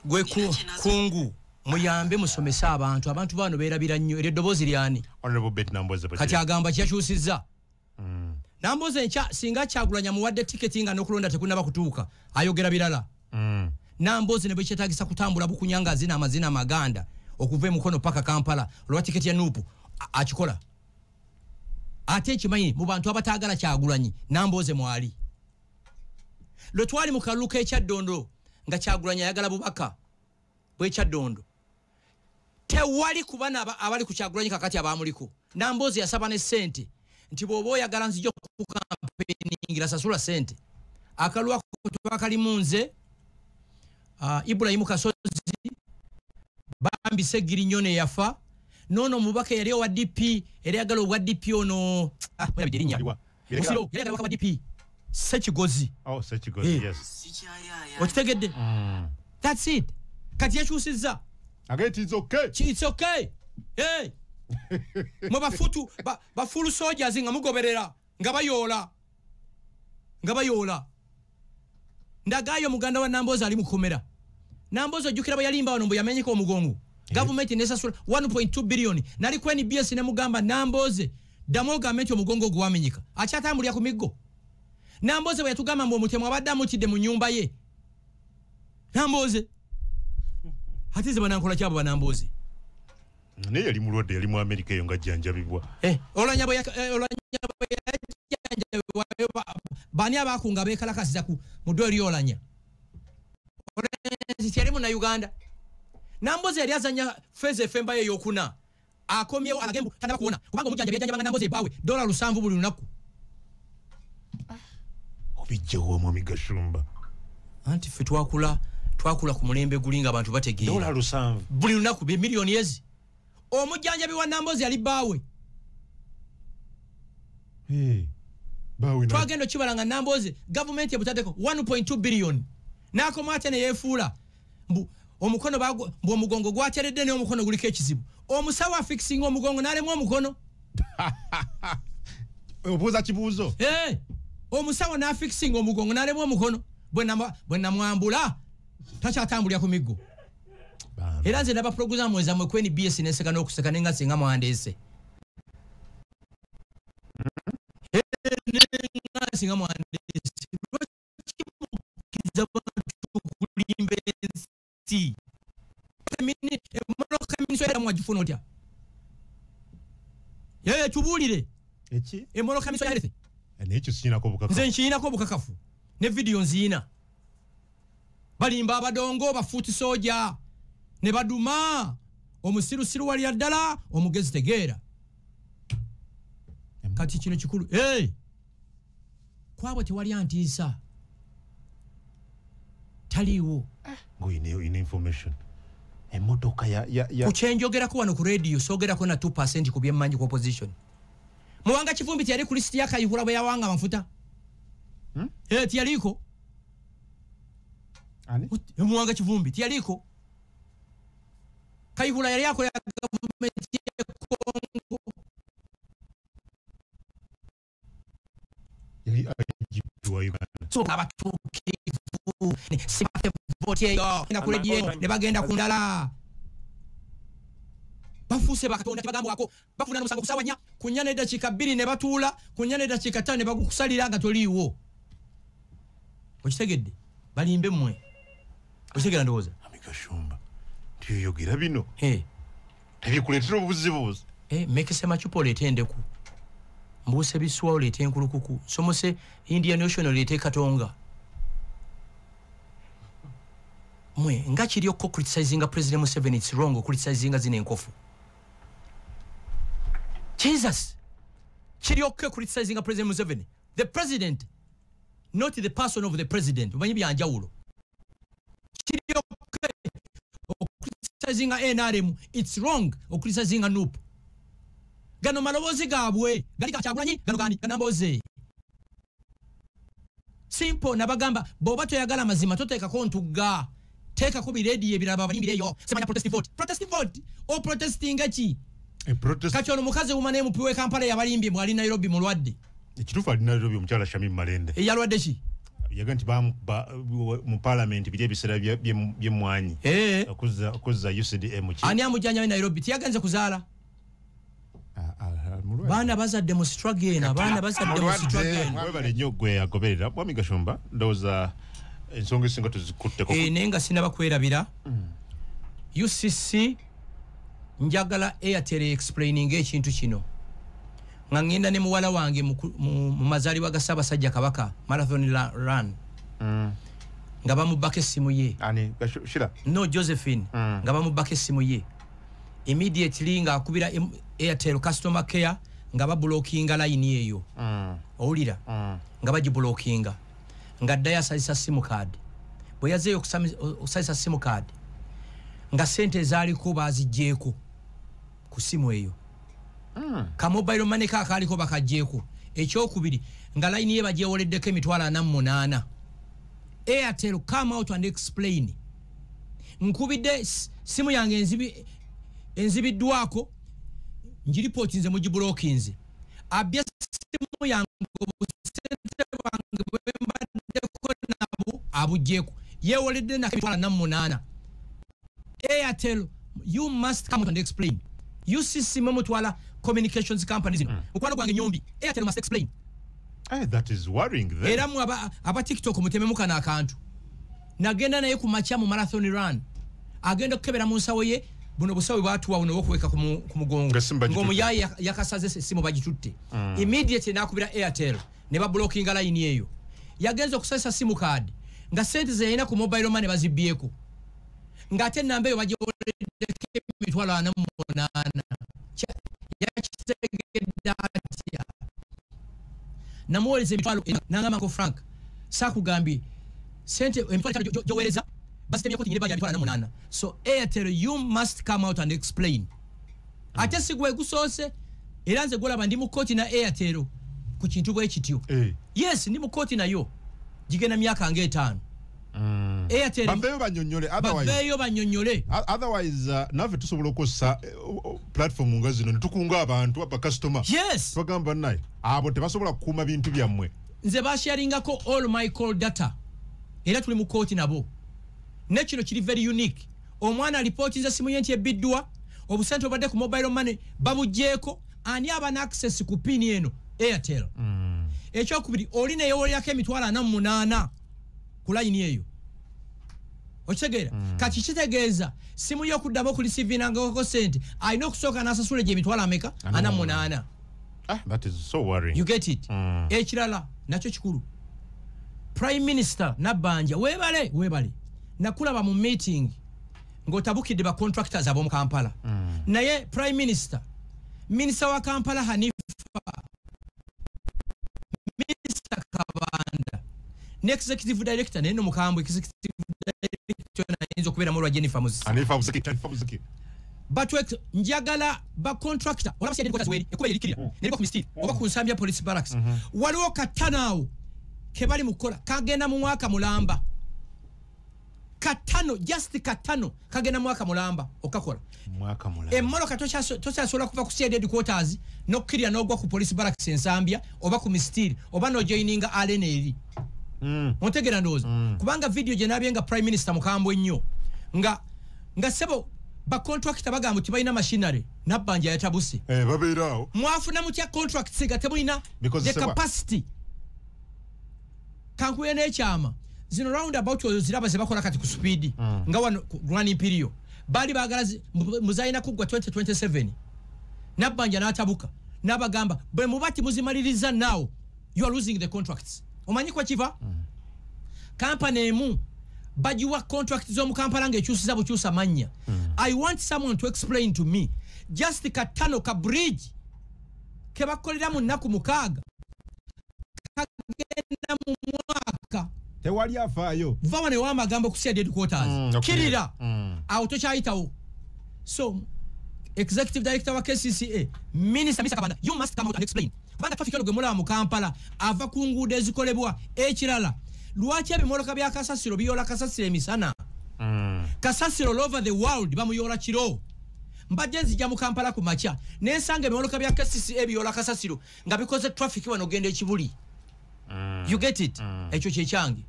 gwe kungu muyambe musomesa abantu bano beerabira nnyo eryo eddoboozi lyani kati agamba kyakyusizza Namboze singa Kyagulanyi muwadde tiketi nga n'okulonda tekunaba kutuuka ayogera birala Namboze ne bwe kyetaagisa kutambula bukunyanga zina amazina Maganda okuva Mukono paka Kampala olwa tiketi ya Nupu akikola ate kimanyi mu bantu abataagala Kyagulanyi Namboze mwali lwe twali mu kaluluka ekyaddondo nga Kyagulanyi ayagala bubaka bw'ekyaddondo tewali kubana abali ku Kyagulanyi kakati abamuliko Namboze yasaba ne ssente nti bw'oba oyagala nzija okukampeningira sasula ssente akalwa twakalimu nze Ibrahim Kasozi Bambi Segiri Nyone yafa nono mubaka yali wa DP yali agala wa DP ono yabijerinya musiro yali agala wa DP Sekigozi yes okitegedde that's it kati yakyusizza it's okay mwe bafutu bafulu soldiers nga mugoberera nga bayoola ndagayo muganda wa Namboze ali mukomera Namboze ojjukira bwe yalimba wano mbu yamenyeka omugongo government nesasula 1.2 billion nali ku NBS ne mugamba Namboze damo government omugongo gwamenyeka akyatambulira ku miggo Namboze bwe yatugamba mbu omutemu abadde amutidde mu nyumba ye Namboze hatize banankola kyabo banamboze naye yali mulwadde yali mu America eyo nga jjanjabibwa olanya bwe bani abakunga bekalakasiza ku mudwali olanya yali mu na Uganda Namboze yali azanya Feze Femba ye yokuna akomyewo alagembu tanda kuona kubanga omujjanja byajjanja Namboze bawe $7 buli lunaku obijjawo mwami Gashumba anti fe twakula ku mulembe gulinga abantu bategeera $7 buli lunaku be millioni yezi omujjanjabi wa Namboze yali bawe bawe twagenda kibalanga Namboze government ebutadeko 1.2 billion nakoma ate ne yefuula mbu omukono mbu omugongo gwateredde ne omukono guliko ekizibu omusawo fixing omugongo nalemu omukono obuuza kibuuzo omusawo na fixing omugongo nalemu omukono bwe namwambula takyatambulira ku miggo era nze ndaba program ezamwe ku NBS neseka n'okuseka nenga singa mwandeese singa mwandeese 60 emotoka minisitule mwagifuna otya yeye tubulire echi emotoka minisitule n'ekyo sinako bukakafu nze nkiinako bukakafu ne video nziina balimba abadongo bafuuti soja ne baduma omusirusiru wali addala omugezi tegeera kati kino kikulu kwabo tewali antiisa taliwo ngoine information emotoka ya kuchenjogerako wano ku radio sogerako na 2% ku byemmanyi ku opposition muwanga kivumbi tiyali ku listi yakayihula bwe yawanga mafuta tiyaliko ani muwanga kivumbi tiyaliko kayihula yali yako ya government ya Kongo yali ajibu wa Uganda so abatukivu simate vote yo na kuleje ne bagenda kundala bafuse bakatonda kibagambo wako bafuna musango kusawanya kunyana edakika 2 ne batula kunyana edakika 5 ne bagukusalira nga toliwo okitegedde balimbe mmwe okitegera ndoza amikashumba tiyogira bino tabikuletera obuzibu mekese machupo letendeku mbuse biswa olete enkulukuku somose Indian Ocean olete katonga mwe nga kiriyo ko criticizing President Museveni it's wrong criticizing zine enkofu Jesus kiriyo ko criticizing President Museveni the president not the person of the president umanyi byanjawulo kiriyo ko criticizing NRM it's wrong criticizing NUP gano malobozi gabwe gali kacyagulanyi gano gani ganamboze simple nabagamba boba toyagala mazima toteka kontuga teka ko biredi ebiraba balimbireyo semanya protest vote o protesting achi protest kachono mukaze umane mupiwe Kampala yabalimbi mwali Nairobi mulwadde ekitufu ali Nairobi omukyala Shamim Malende yalwadde ki yaganti mu parliament bije bisera bye mwanyi okuza UCDM ki ani amujanya Nairobi tiyaganze kuzaala bana bazadde mu struggle na bana bazadde mu struggle webale nyogwe yagoberera Mwami Gashumba ndoza ensonga singa tuzikutteko nenga sina bakwerabira UCC njagala Airtel explaining ekintu kino ngangenda ne muwala wange mu mazali wa gasaba sajja kabaka marathon run nga bamubaka essimu ye ani Shira no Josephine nga bamubaka essimu ye immediately nga akubira Airtel customer care nga bablockinga line eyo owulira nga bagiblockinga nga daya salisa sim card bwe yazeyo okusalisa sim card nga sente zaliko bazijjeeko ku simu eyo ka mobile money kaliko bakajjeeko ekyokubiri nga line ye bagyewoleddeko emitwalo 48 Airtel come out and explain nkubidde simu yange enzibiddwako njiripoti nze mugiblockinze abya simu yange obusente bwange bwembaddeko nabo abujjeeko yewoledde na emitwalo 48 Airtel you must come out and explain UCC memutwala communications companies ukwano gwange nyombi Airtel must explain that is worrying them era mu aba TikTok mutememuka na akantu nagenda naye ku macha mu marathon run agenda kukebera mu nsawo ye buno busawe batuwa uno okuweka ku mugongo ngomu yakasaze simu bagitutte immediately nakubira Airtel ne ba blocking line eyo yagenza okusasa simu card nga sente ze yina ku mobile money bazibbieko nga ate namba eyo bagiwoleddeko emitwalo 48 yakitegedde atya namuwoleza emitwalo nangamba ko Frank sakugambye sente emitwalo gyowereza basitemye ko tinyire baja bitwala 48 so Airtel you must come out and explain ate sigwe gusose era nze golaba ndi mu koti na Airtel ku kintu bwe kityo yes ndi mu koti nayo jigena myaka nge 5 Airtel babeyo banyonyole otherwise nave tusobola okosa platform ngazi no tukunga abantu apa customer yes bagamba naye abo tebasobola kukuma bintu byammwe nze basharinga ko all my call data era tuli mu koti nabo nekino kiri very unique omwana report nza simu yenti ebiddwa obusente obadde ku mobile money babujjeeko ani abana access ku pin eno Airtel ekyokubiri oli ne yewolera ke emitwalo 48 ku line eyo Okitegera kati kitegeeza simu yo kuddamu ku receivinga sente ayina okusooka n'asasula gye emitwalo ameka 48. That is so worrying. You get it? Ekirala nakyo kikulu. Prime Minister Nabbanja webale nakulaba mu meeting ng'otabukidde ba contractors ab'omu Kampala. Naye Prime Minister wa Kampala Hanifa, Minister Kabanda, ne Executive Director neno mukambwe Executive Director nayenza okubeera mulwa Jennifer Muziki. Batwek njagala ba contractor wala basiyede kwa zweri ekuba yerikirira neriko ku mistiri oba ku nsambya police barracks waliwo katanawo kebali mukola kagenda mu mwaka mulamba katano just katano kagenda mu mwaka mulamba okakola mwaka mulamba emmolo katochasola kuva ku CID headquarters nokirya nogwa ku police barracks ensambya oba ku mistiri oba no joininga RNL Montegera ndozo kubanga video je nabyenga Prime Minister mukambwe nnyo nga sebo ba contract bagamba nti balina machinery Nabbanja yatabuse babeerawo mwafuna mutya contract siga tebulina the capacity kankuye n'ekyama zino round about ziraba ze bakola kati ku speed nga wano running period bali bagala muzayina kugwa 2027 Nabbanja n'atabuka n'abagamba bwe mubati muzimaliriza now you are losing the contracts omanyi kwa kiva company emu bajiwa contract zo mu Kampala ng'ekyusiza bukyusa manya. I want someone to explain to me just katano ka bridge ke bakolera mu nnaku mukaaga kagenda mu mwaka tewali afaayo vawa ne wamagambo ku CID headquarters kirira awo tokyayitawo. So Executive Director wa KCCA Minister Kabanda, you must come out and explain kubanga traffic yo gemula mu Kampala ava ku nguudo ezikolebwa ekirala lwaki ebimoloka bya kasasiro biyola kasasiro emisana kasasiro all over the world bamuyola kiro mbadde nzija mu Kampala ku macha nensanga ebimoloka bya KCCA biyola kasasiro nga bikoze traffic wano genda ekibuli. You get it? Ekyo kyekyange.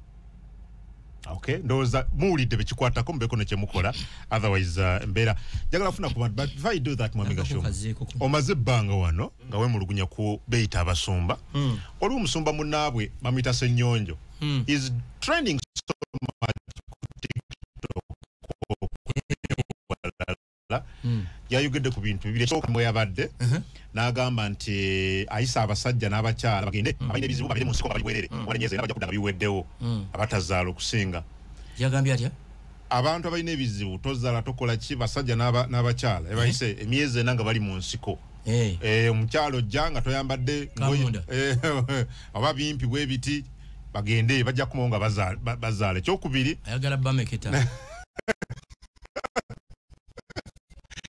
Okay, ndoza muulidde bekikwatako mbeko ne kyemukola otherwise mbera jagala funa ku but if I do that mwamiga show omaze banga wano nga we mulugunya ku beita abasumba oli omusumba munabwe bamita Senyonjo is trending so much yayogedde ku bintu bibiri soka mwe yabadde n'agamba nti ayisa abasajja n'abakyala bagende abayina ebizibu babire mu nsiko babiwerere walenyeeze n'abajja kuddaga biweddewo abatazaala okusinga yagambye atya abantu abayina ebizibu tozaala tokola ki basajja n'abakyala ebayise emyezi ena nga bali mu nsiko omukyalo ojja nga toyambadde oba bimpi bwebiti bagende bajja kumawo nga bazaala ekyokubiri ayagala bameketa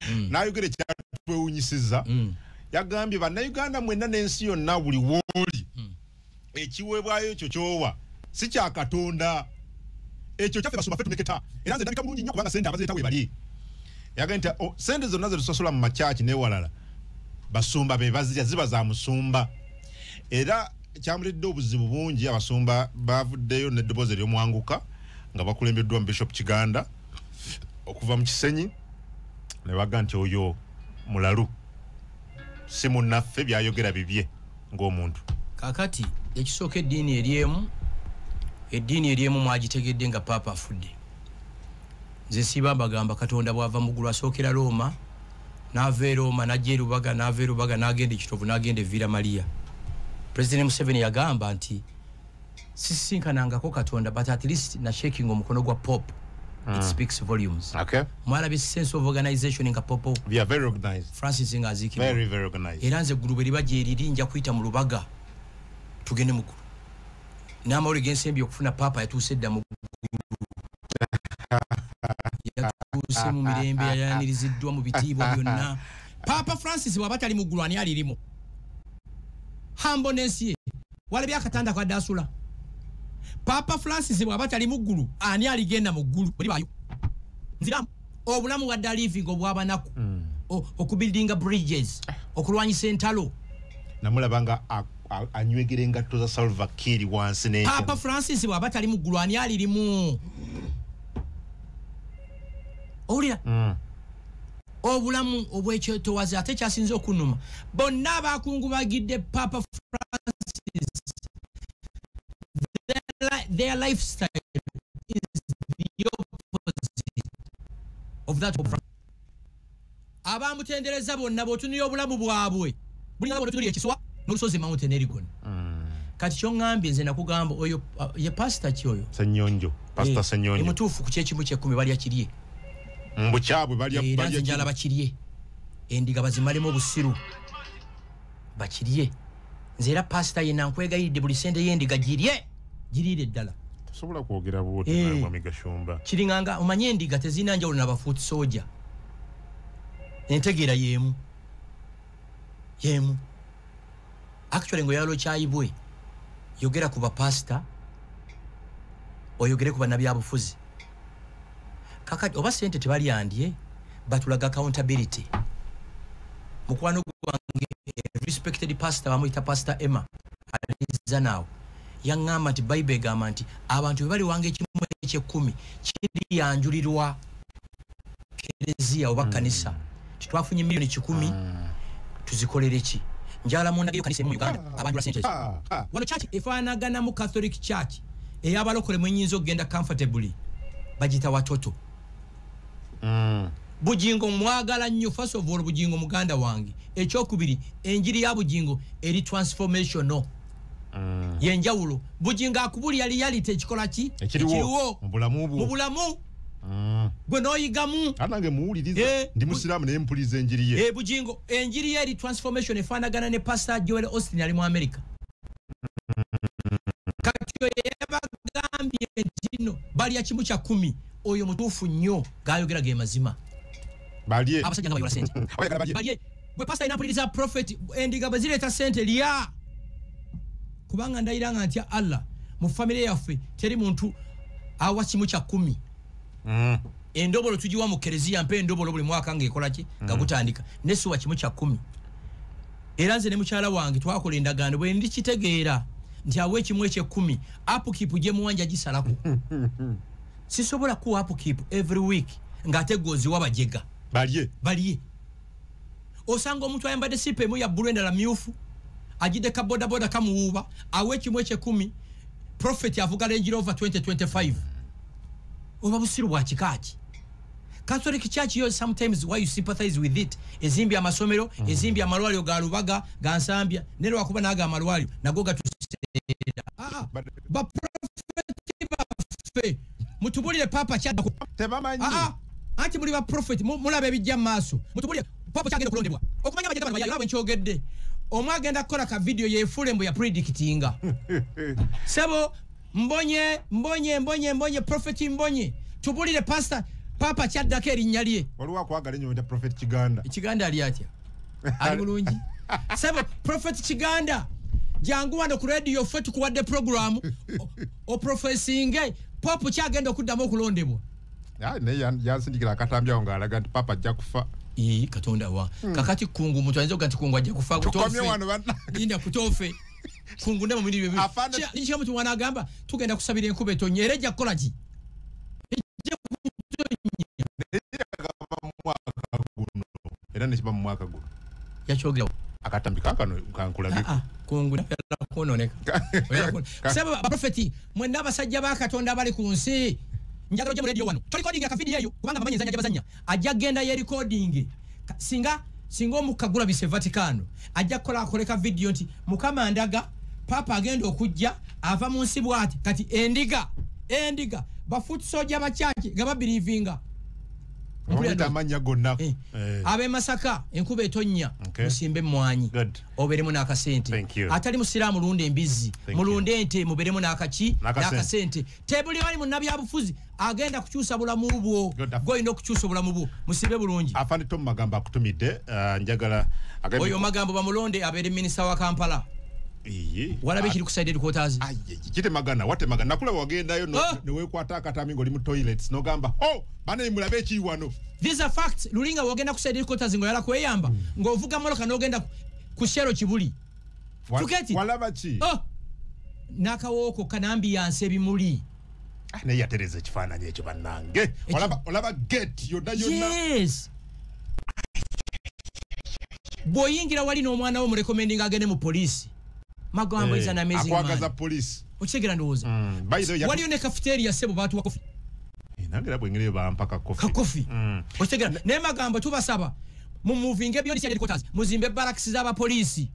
n'ayogera ekyatwewunyisiza yagambye bannayuganda mwenna n'ensi yonna buli wooli ekiweebwayo ekyo kyowa si kya Katonda ekyo kyaffe basumba ffe tumeketa era nze ndabika bulungi nnyo kubanga sente abazeeta webali yagambye nti sente zonna ze tusasula mu makyaki n'ewalala basumba be bazirya ziba za musumba era kyamulidde obuzibu bungi abasumba bavuddeyo n'eddoboozi ery'omwanguka nga bakulembeddwa mu Bishop Kiganda okuva mu Kisenyi ne baga nti oyo mulalu si munnaffe byayogera bibye ng'omuntu kakati ekisooka eddiini eryemu mwagitegedde nga Papa afudde nze siiba mbagamba Katonda bw'ava mu ggulu asookera Roma n'ava e Roma n'ajja e Lubaga n'agenda e Kitovu n'agenda e Villa Maria. President Museveni yagamba nti sisinkanangako Katonda but at least na shaking omukono gwa Pope. It speaks volumes. Okay. Mwalabi sense of organization nga Popo. We are very organized. Francis Ngaziki. Very, very organized. Eranze gulu beri baje eriri nja kuyita mu Lubaga. Tugende mu gulu. N'amawuli gensembi okufuna Papa yatuusedda mu gulu. Yatuuse mu mirembe yayaniriziddwa mu bitiibwa byonna. Papa Francis bw'abatali mu gulu ani alirimu. Humbleness ye. Walabi akatanda kwa dasula. Papa Francis bw'abatali mu ggulu ani aligenda mu ggulu buli bayo nziramu obulamu wadde living obwabanaku okubuildinga bridges okulwanyisa entalo namulabanga anywegera engatto za Salva Kiir wansi ne Papa Francis bw'abatali mu ggulu ani alirimu owulira obulamu obwekyetowaze ate kyasinze okunuma bonna abakungubagidde Papa Francis their lifestyle is the opposite of that abamutendereza bonna botunira obulamu bwabwe buli ngabo tunira ekiswa n'olusozi Mountain Elgon kati kyo ngambye nze nakugamba oyo ye pastor kyoyo Senyonjo pastor Senyonjo mutuufu ku kyekimu ky'ekumi bali akiriye mbukyabwe bali njala bakiriye endiga bazimalemu obusiru bakiriye nze era pastor yena nkwegayidde buli sente y'endiga girire ddala tosobola kwogera bwoti nangwa migashumba kiringanga omanye endiga tezina njawulo n'abafuuti soja entegeera yemu actually ngoyalo kyayibwe yogera ku bapastor oyogere ku bannabyabufuzi kakati oba sente tebali andye batulaga accountability mukwano gwange respected pastor bamuyita pastor Emma aliza nawo yangamba nti Bible egamba nti abantu bali wange ekimu eky'ekumi kiri yanjulirwa kerezia oba kanisa titwafunye milioni 10 tuzikolere ki njala mu ndagiro kanisa mu Uganda abantu basente wano church efanagana mu Catholic church eyabalokole mwenyinzo genda comfortably bajita watoto bujingo mwagala nnyo first of all bujingo muganda wange ekyokubiri enjiri ya bujingo eri transformational yenjawulo bujingo akubuli yali reality ekikola ki ekiriwo mu bulamu gwe noyigamu anange muwuliriza ndi musiramu naye mpuliza enjiri ye bujingo enjiri ye eri transformation efanagana ne pastor Joel Austin ali mu America katyo yabagambye ntino bali akimu kya 10 oyo mutuufu nnyo gayogera ge mazima baliye abasajja nga bayola sente baliye gwe pastor inampuliriza prophet endiga bazireta sente lya kubanga ndayiranga ntya Allah mu family yaffe teri muntu awa kimu kya 10 endobolo tujiwa mu kerezia mpe endobolo buli mwaka ngekola ki gagutandika nesu wa kimu kya 10 era nze ne mukyala wange twakola endagaano bwe ndi kitegeera nti awe kimu ekye 10 upkeep je muwanja gisalako sisobola ku upkeep every week ngate gozi wabajega baliye osanga omuntu ayambade sipe mu ya bulenda la myufu ajide ka boda boda kamuuba awe kimu ekye 10 prophet avuga Range Rover 2025 oba busiru bwa kikaaki Catholic Church yo sometimes why you sympathize with it ezimbi amasomero ezimbi amalwaliro ga Lubaga ga Nsambya nero wakuba naga amalwaliro nago gatusera ba prophet bafe mutubulire papa kyadda tebamanyi anti muli ba prophet mulabe bijja maso mutubulire papa kyagenda kulondebwa okumanya abajja bano yalabo nkyogedde omwagenda kola ka video yefulembo ya predictinga sebo mbonye prophet mbonye tubulire pastor papa kyaddako erinnya lye waliwo kwagala nnyo prophet Kiganda ali atya ali bulungi sebo prophet Kiganda jangu wano ku radio ffe tukuwadde program o profesinge papa kyagenda okuddamu okulondebwa naye yansindikira akatambyawo ng'alaga nti papa ajja kufa katonda wa kakati kungu muntu ayinza okuga nti kungu ajja kufa linda kutofe kungu ndemo mwini bebe nisha mtu wanagamba tugenda kusabira enkuba etonye era ejja kukola ki era nekiba mu mwaka guno yakyogera akatambi kankano kankulabye kungu napera kunoneka saba prophet mwenda abasajja ba katonda bali ku nsi njagalo je mu radio wano to recording aka video eyo kubanga bamanyi zanya bazanya ajja genda ye recording singa omukagula bise Vaticano ajja kola akoleka video nti mukama ndaga papa agenda okujja ava mu nsi bwati kati endiga bafuti soja bachache gaba believinga Okuleta amanya gonna abe Masaka enkuba etonya musimbe mwanyi oberemu n'akasente atali musiramu lunde embizi mulunde ente muberemu n'akachi n'akasente tebuli wali munnabyabufuzi agenda kukyusa bulamu bwo goyina okukyusa bulamu bwo musibe bulungi afande Tom Magambo akutumidde njagala oyo Magambo bamulonde abere minister wa Kampala wala bikiri kusaided quarters kite magana nakula wagendayo newe kwata akatami ngoli mu toilets no gamba bana imulabe ekiwano these are facts lulinga wagenda kusaided quarters ngo yala kweyamba ngo ovuga moloka no genda ku shero kibuli tuketi wala bachi nakawoko kanambi yanse bimuli ne yatereze kifananye ekyo bannange olaba get yonna yes boyingira wali no mwana wo mu recommending agende mu police Magambo is an amazing man. Akwagaza police. Ochegera ndoza. By the way, wali one cafeteria sebo batu wakofi. nangira bwengere bampa kakofi otegera ne magambo tubasaba mu moving ebyo CID headquarters muzimbe barracks z'aba police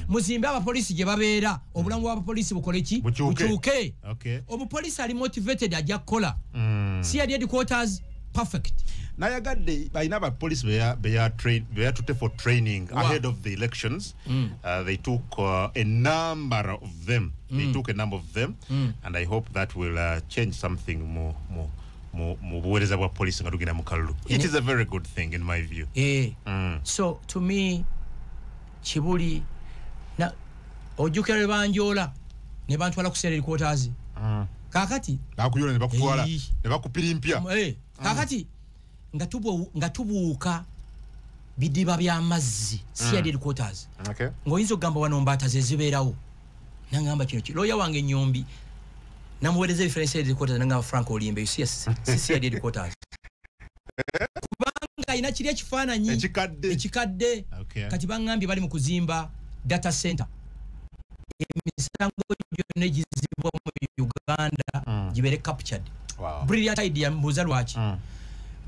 muzimbe aba police je babeera obulango bwa police bukoleki buchuke obu police ali motivated ajja kola CID headquarters perfect nayagadde bayina ba police they are to for training ahead of the elections. They took a number of them and I hope that will change something more buwereza bwa police nga tugenda mu kalulu. It is a very good thing in my view. So to me Kibuli na ojukere banjola ne bantu bala kusera headquarters kakati bakuyola ne bakutwala ne bakupirimpya kakati ngatubuuka bidiba bya mazzi CID headquarters ngoyinzo gamba wano mbata zezibeerawo nangamba kino lawyer wange Nyombi namuwereza reference headquarters nanga Frank Olimbe CID headquarters kubanga ina kiri ekifaananyi ekikadde kati bangambye bali mu kuzimba data center emisango gyonna egizibwa mu Uganda gibere captured brilliant idea mbuza lwaki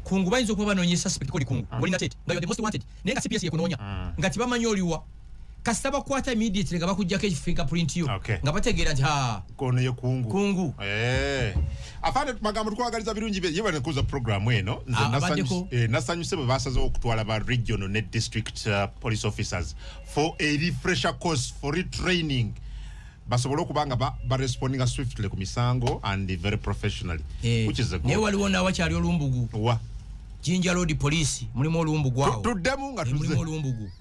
kungu bayinza okuba banoonyesa suspect koli kungu olina tete nga you the most wanted nenga CPS yekunoonya nga tibamanyi oliwa kasita bakwata immediately nga bakujjako fingerprint yo nga bategeera nti kono ye kungu afande magambo tukwagaliza birungi bye yeba nekuza program eno nze nasanyuse bwe basaze okutwala ba regional ne district police officers for a refresher course for retraining basobola okubanga ba responding swiftly ku misango and very professionally which is a good. Ne waliwo na wakyali olumbugu wa Jinja Road Police mulimu olumbugu awo tuddemu nga mulimu olumbugu